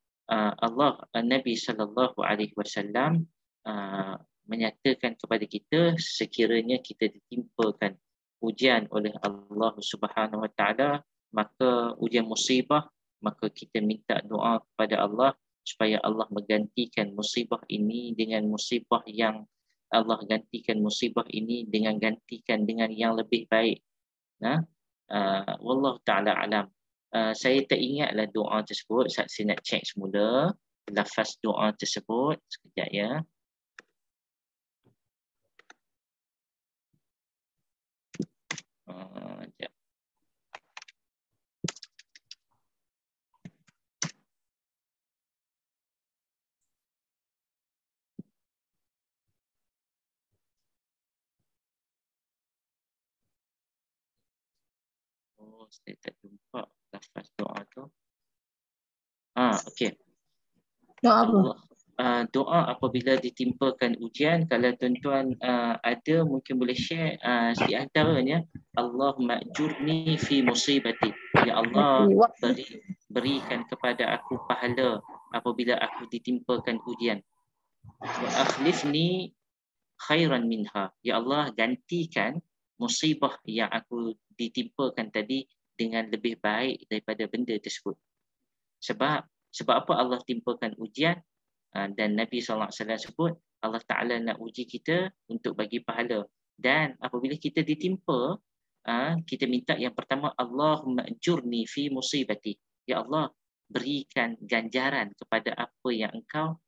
Nabi SAW menyatakan kepada kita, sekiranya kita ditimpakan ujian oleh Allah Subhanahu Wa Taala, maka ujian musibah, maka kita minta doa kepada Allah supaya Allah menggantikan musibah ini dengan musibah yang gantikan dengan yang lebih baik. Wallahu ta'ala alam. Saya tak ingatlah doa tersebut. Saya nak cek semula lafaz doa tersebut. Sekejap ya. Sekejap. Saya tak jumpa lafaz doa tu. Okey. Doa apa? Doa apabila ditimpakan ujian, kalau tuan-tuan ada mungkin boleh share di antaranya, Allahumma ajurni fi musibati. Ya Allah, berikan kepada aku pahala apabila aku ditimpakan ujian. Wa akhlifni khairan minha. Ya Allah, gantikan musibah yang aku ditimpakan tadi dengan lebih baik daripada benda tersebut. Sebab apa Allah timpakan ujian? Dan Nabi SAW sebut Allah Ta'ala nak uji kita untuk bagi pahala. Dan apabila kita ditimpa, kita minta yang pertama, Allahumma ajurni fi musibati. Ya Allah, berikan ganjaran kepada apa yang Engkau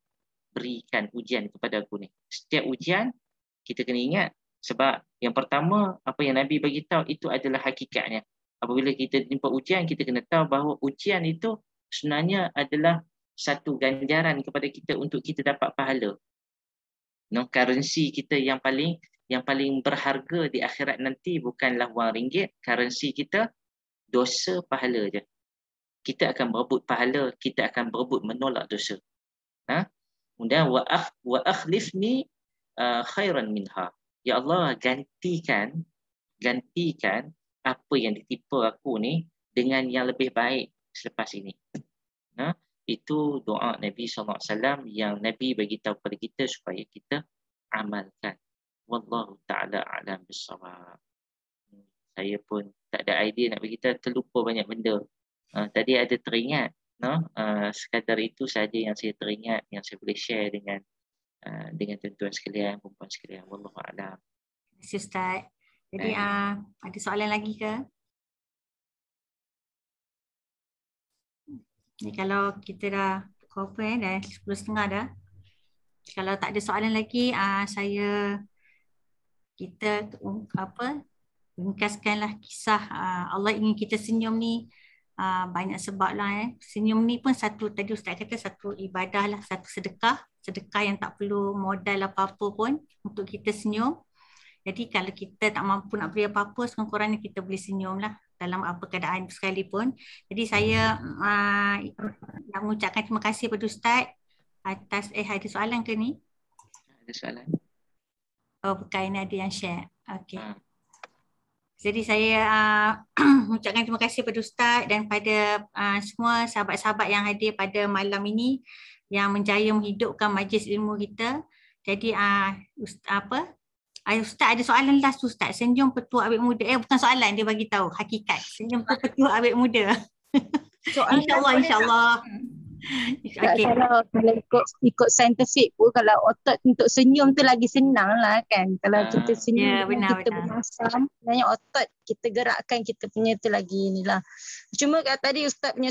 berikan ujian kepada aku ni. Setiap ujian kita kena ingat, sebab yang pertama apa yang Nabi bagi tahu itu adalah hakikatnya. Apabila kita ditimpa ujian, kita kena tahu bahawa ujian itu sebenarnya adalah satu ganjaran kepada kita untuk kita dapat pahala. Currency kita yang paling berharga di akhirat nanti bukanlah wang ringgit, currency kita dosa pahala je. Kita akan berebut pahala, kita akan berebut menolak dosa. Kemudian wa akhlifni khairan minha. Ya Allah, gantikan apa yang ditimpa aku ni dengan yang lebih baik selepas ini. Itu doa Nabi SAW yang Nabi bagi tahu kepada kita supaya kita amalkan. Wallahu ta'ala a'lam bis-shawab. Saya pun tak ada idea nak bagi tahu, terlupa banyak benda. Tadi ada teringat, no? Sekadar itu saja yang saya teringat, yang saya boleh share dengan tuan-tuan sekalian, perempuan sekalian. Wallahu a'lam. Terima kasih Ustaz. Jadi ada soalan lagi ke? Ni kalau kita dah cover dah 10.30 dah. Kalau tak ada soalan lagi, kita ringkaskanlah kisah Allah ingin kita senyum ni. Banyak sebab lah. Senyum ni pun tadi Ustaz kata satu ibadah lah, satu sedekah yang tak perlu modal apa-apa pun untuk kita senyum. Jadi kalau kita tak mampu nak beri apa-apa, sekurang-kurangnya kita boleh senyum lah dalam apa keadaan sekalipun. Jadi saya nak mengucapkan terima kasih kepada Ustaz atas, ada soalan ke ni? Ada soalan? Oh, bukan, ada yang share. Okey. Jadi saya mengucapkan terima kasih kepada Ustaz dan pada semua sahabat-sahabat yang hadir pada malam ini yang menjaya menghidupkan majlis ilmu kita. Jadi Ustaz ada soalan last Ustaz. Senyum petua awet muda. Bukan soalan, dia bagi tahu hakikat. Senyum petua awet muda. InsyaAllah. Okay. Kalau ikut saintifik pun, kalau otot untuk senyum tu lagi senang lah kan. Kalau kita senyum, kita bermasam, sebenarnya otot kita gerakkan, kita punya tu lagi inilah. Cuma tadi Ustaz punya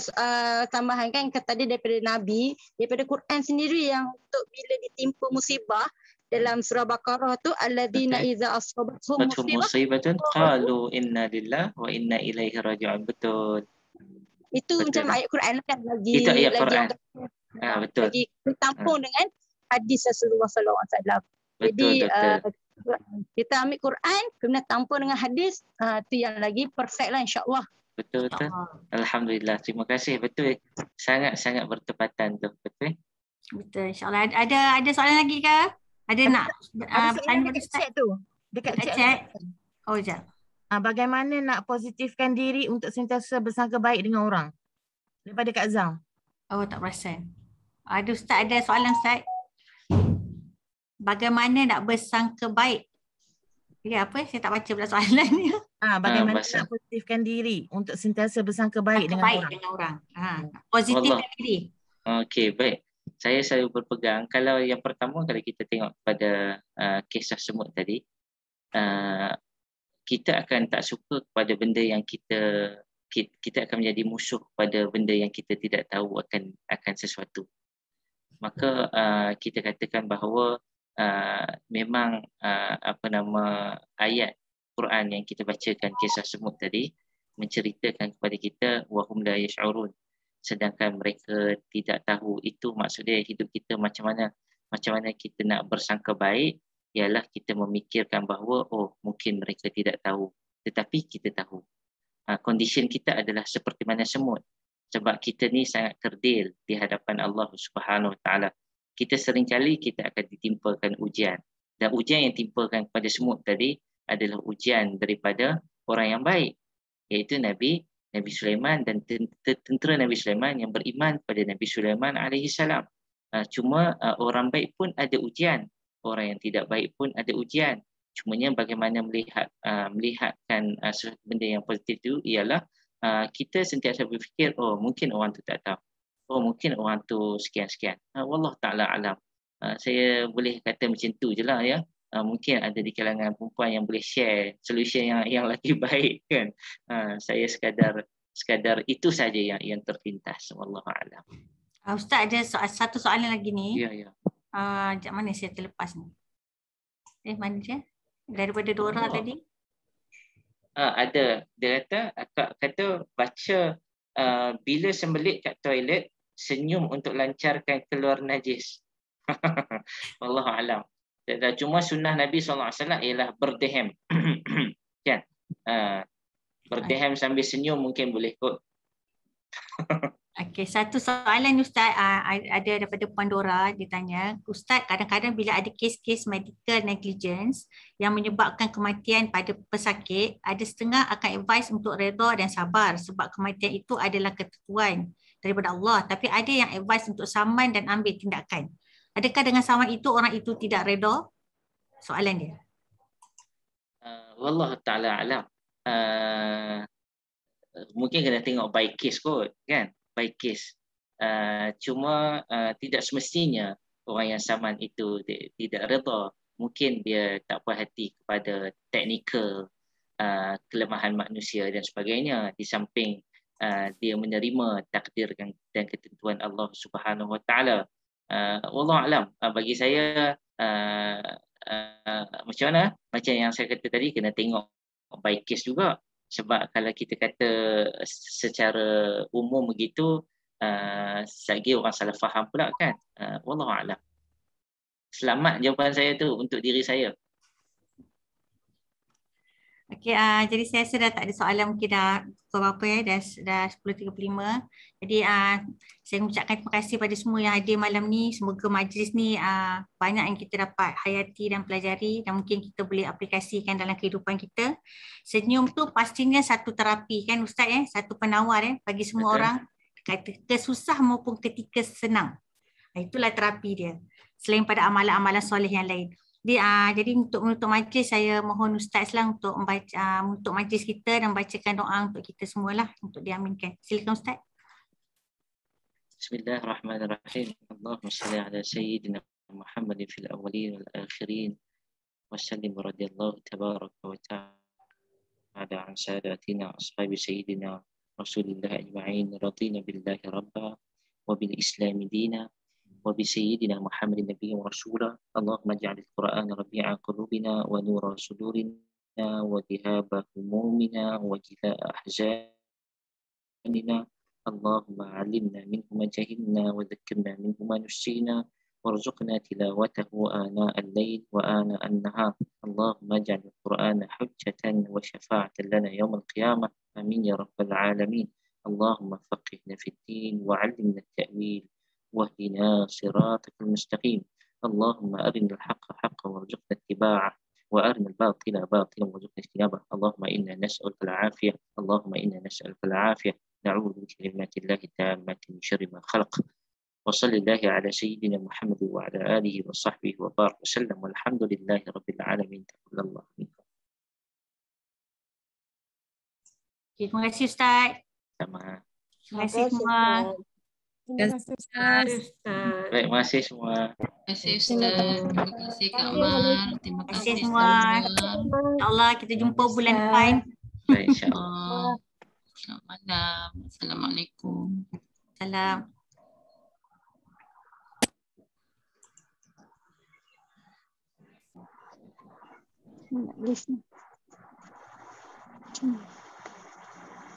tambahan kan, tadi daripada Nabi, daripada Quran sendiri yang untuk bila ditimpa musibah, dalam surah Baqarah tu, alladzina idza asabatuhum musibatun qalu inna lillahi wa inna ilaihi raji'un. Betul. Itu macam ayat Quran kan, lagi itu ayat lagi Quran. Betul. Lagi ditampung dengan hadis Rasulullah sallallahu alaihi wasallam. Jadi kita ambil Quran, kemudian tampung dengan hadis, tu yang lagi perfect lah insya-Allah. Betul. Alhamdulillah. Terima kasih. Betul. Sangat bertepatan tu. Betul insya-Allah. Ada soalan lagi ke? Ada nak tanya dekat chat tu. Dekat chat. Oh, jap. Bagaimana nak positifkan diri untuk sentiasa bersangka baik dengan orang? Daripada Kak Zang. Oh, tak perasan. Ada Ustaz, ada soalan Ustaz. Bagaimana nak bersangka baik? Apa? Saya tak baca pula soalan ni. Bagaimana nak positifkan diri untuk sentiasa bersangka baik dengan orang? Positifkan diri. Okey, baik. Saya selalu berpegang, kalau yang pertama, kalau kita tengok pada kisah semut tadi, kita akan tak suka kepada benda yang kita akan menjadi musuh pada benda yang kita tidak tahu akan sesuatu. Maka kita katakan bahawa memang ayat Quran yang kita bacakan kisah semut tadi menceritakan kepada kita wahum la yash'urun, sedangkan mereka tidak tahu. Itu maksudnya hidup kita macam mana kita nak bersangka baik, ialah kita memikirkan bahawa mungkin mereka tidak tahu, tetapi kita tahu. Condition kita adalah seperti mana semut, sebab kita ni sangat kerdil di hadapan Allah Subhanahu Wa Taala. Kita seringkali kita akan ditimpakan ujian, dan ujian yang timpakan kepada semut tadi adalah ujian daripada orang yang baik, iaitu Nabi Sulaiman dan tentera Nabi Sulaiman yang beriman pada Nabi Sulaiman alaihi salam. Cuma orang baik pun ada ujian, orang yang tidak baik pun ada ujian. Cumanya bagaimana melihatkan sesuatu benda yang positif itu ialah kita sentiasa berfikir, mungkin orang tu tak tahu, mungkin orang tu sekian-sekian. Wallahu ta'ala alam. Saya boleh kata macam tu je lah ya. Mungkin ada di kalangan perempuan yang boleh share solution yang lagi baik kan. Saya sekadar itu saja yang terpintas. Wallahu a'lam. Ustaz, ada satu soalan lagi ni. Ya. Sekejap, mana saya terlepas ni? Mana dia? Daripada Dora tadi? Ada. Dia kata baca bila sembelit kat toilet, senyum untuk lancarkan keluar najis. Wallahu a'lam. Cuma sunnah Nabi SAW ialah berdehem. Kan? Berdehem sambil senyum mungkin boleh kot. Okey, satu soalan Ustaz, ada daripada Puan Dora, dia tanya, Ustaz, kadang-kadang bila ada kes-kes medical negligence yang menyebabkan kematian pada pesakit, ada setengah akan advise untuk redha dan sabar sebab kematian itu adalah ketentuan daripada Allah, tapi ada yang advise untuk saman dan ambil tindakan. Adakah dengan saman itu orang itu tidak redha? Soalan dia. Wallahu ta'ala alam. mungkin kena tengok by case kot kan, by case. Cuma tidak semestinya orang yang saman itu tidak redha. Mungkin dia tak puas hati kepada teknikal kelemahan manusia dan sebagainya, di samping dia menerima takdir dan ketentuan Allah Subhanahu Wa Taala. Wallahu alam. Bagi saya macam mana? Macam yang saya kata tadi, kena tengok by case juga. Sebab kalau kita kata secara umum begitu, lagi orang salah faham pula kan. Wallahu a'lam. Selamat jawapan saya tu untuk diri saya. Okey, jadi saya rasa dah tak ada soalan, mungkin dah pukul berapa ya, dah 10.35. Jadi saya mengucapkan terima kasih pada semua yang hadir malam ni. Semoga majlis ni banyak yang kita dapat hayati dan pelajari, dan mungkin kita boleh aplikasikan dalam kehidupan kita. Senyum tu pastinya satu terapi kan Ustaz ya, satu penawar bagi semua orang, ketika susah maupun ketika senang. Itulah terapi dia, selain pada amalan-amalan soleh yang lain. Jadi untuk menutup majlis, saya mohon Ustaz lah untuk membaca untuk majlis kita dan bacakan doa untuk kita semualah untuk diaminkan. Silakan Ustaz. Bismillahirrahmanirrahim. Allahumma salli ala sayyidina Muhammadin fil awwalin wal akhirin wa sallim radhiyallahu tabaraka wa ta'ala an sadatina ashabi sayyidina Rasulillah ajma'in, radina billahi rabba wa bil islami dina وبسيدنا محمد النبي ورسوله. اللهم اجعل القرآن ربيع قلوبنا ونور صدورنا وذهاب همومنا وجلاء أحزاننا. اللهم علمنا منه ما جهلنا وذكرنا منه ما نسينا وارزقنا تلاوته آناء الليل وآناء النهار. اللهم اجعل القرآن حجة وشفاعة لنا يوم القيامة. آمين يا رب العالمين. اللهم فقهنا في الدين وعلمنا التأويل واهدنا صراطك المستقيم. اللهم أرنا الحق حقا وارزقنا اتباعه وأرنا الباطل باطلا وارزقنا اجتنابه. اللهم إنا نسألك العافية. اللهم إنا نسألك العافية. نعوذ بكلمات الله التامة من شر ما خلق. وصلى الله على سيدنا محمد وعلى آله وصحبه وبارك وسلم والحمد لله رب العالمين. تقبل الله منكم. Terima kasih Ustaz. Sama. Terima kasih semua. Terima kasih Ustaz. Baik, terima kasih semua. Terima kasih Ustaz. Terima kasih Kak Mar. Terima kasih semua. InsyaAllah kita jumpa bulan depan. Baik, insyaAllah. Selamat malam. Assalamualaikum. Salam.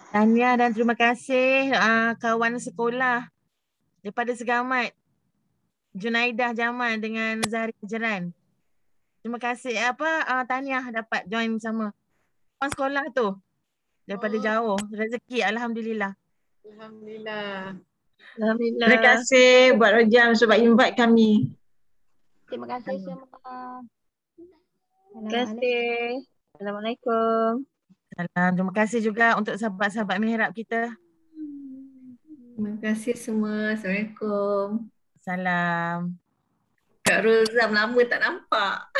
Tahniah dan terima kasih kawan sekolah daripada Segamat, Junaidah Jamal dengan Zahri Jeran. Terima kasih tahniah dapat join sama kawan sekolah tu daripada jauh. Rezeki alhamdulillah. Alhamdulillah. Alhamdulillah. Terima kasih buat Rojam sebab invite kami. Terima kasih semua. Terima kasih. Assalamualaikum. Salam. Terima kasih juga untuk sahabat-sahabat mihrab kita. Terima kasih semua. Assalamualaikum. Salam. Kak Rozam lama tak nampak.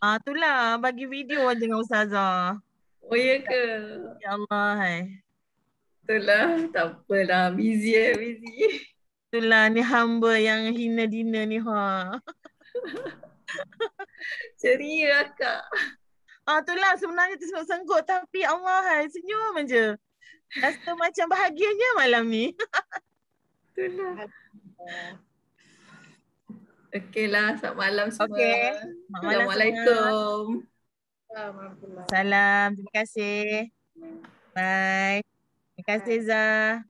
Itulah bagi video aja dengan Ustazah. Oh ya ke? Ya Allah. Itulah, tak apalah. Busy busy. Itulah ni hamba yang hina dina ni Ceria Kak. Itulah sebenarnya tersenggut-senggut tapi Allah senyum aja. Rasa macam bahagianya malam ni. Itulah. Okeylah, selamat malam semua. Okey. Assalamualaikum. Salam. Terima kasih. Bye. Terima kasih Zah.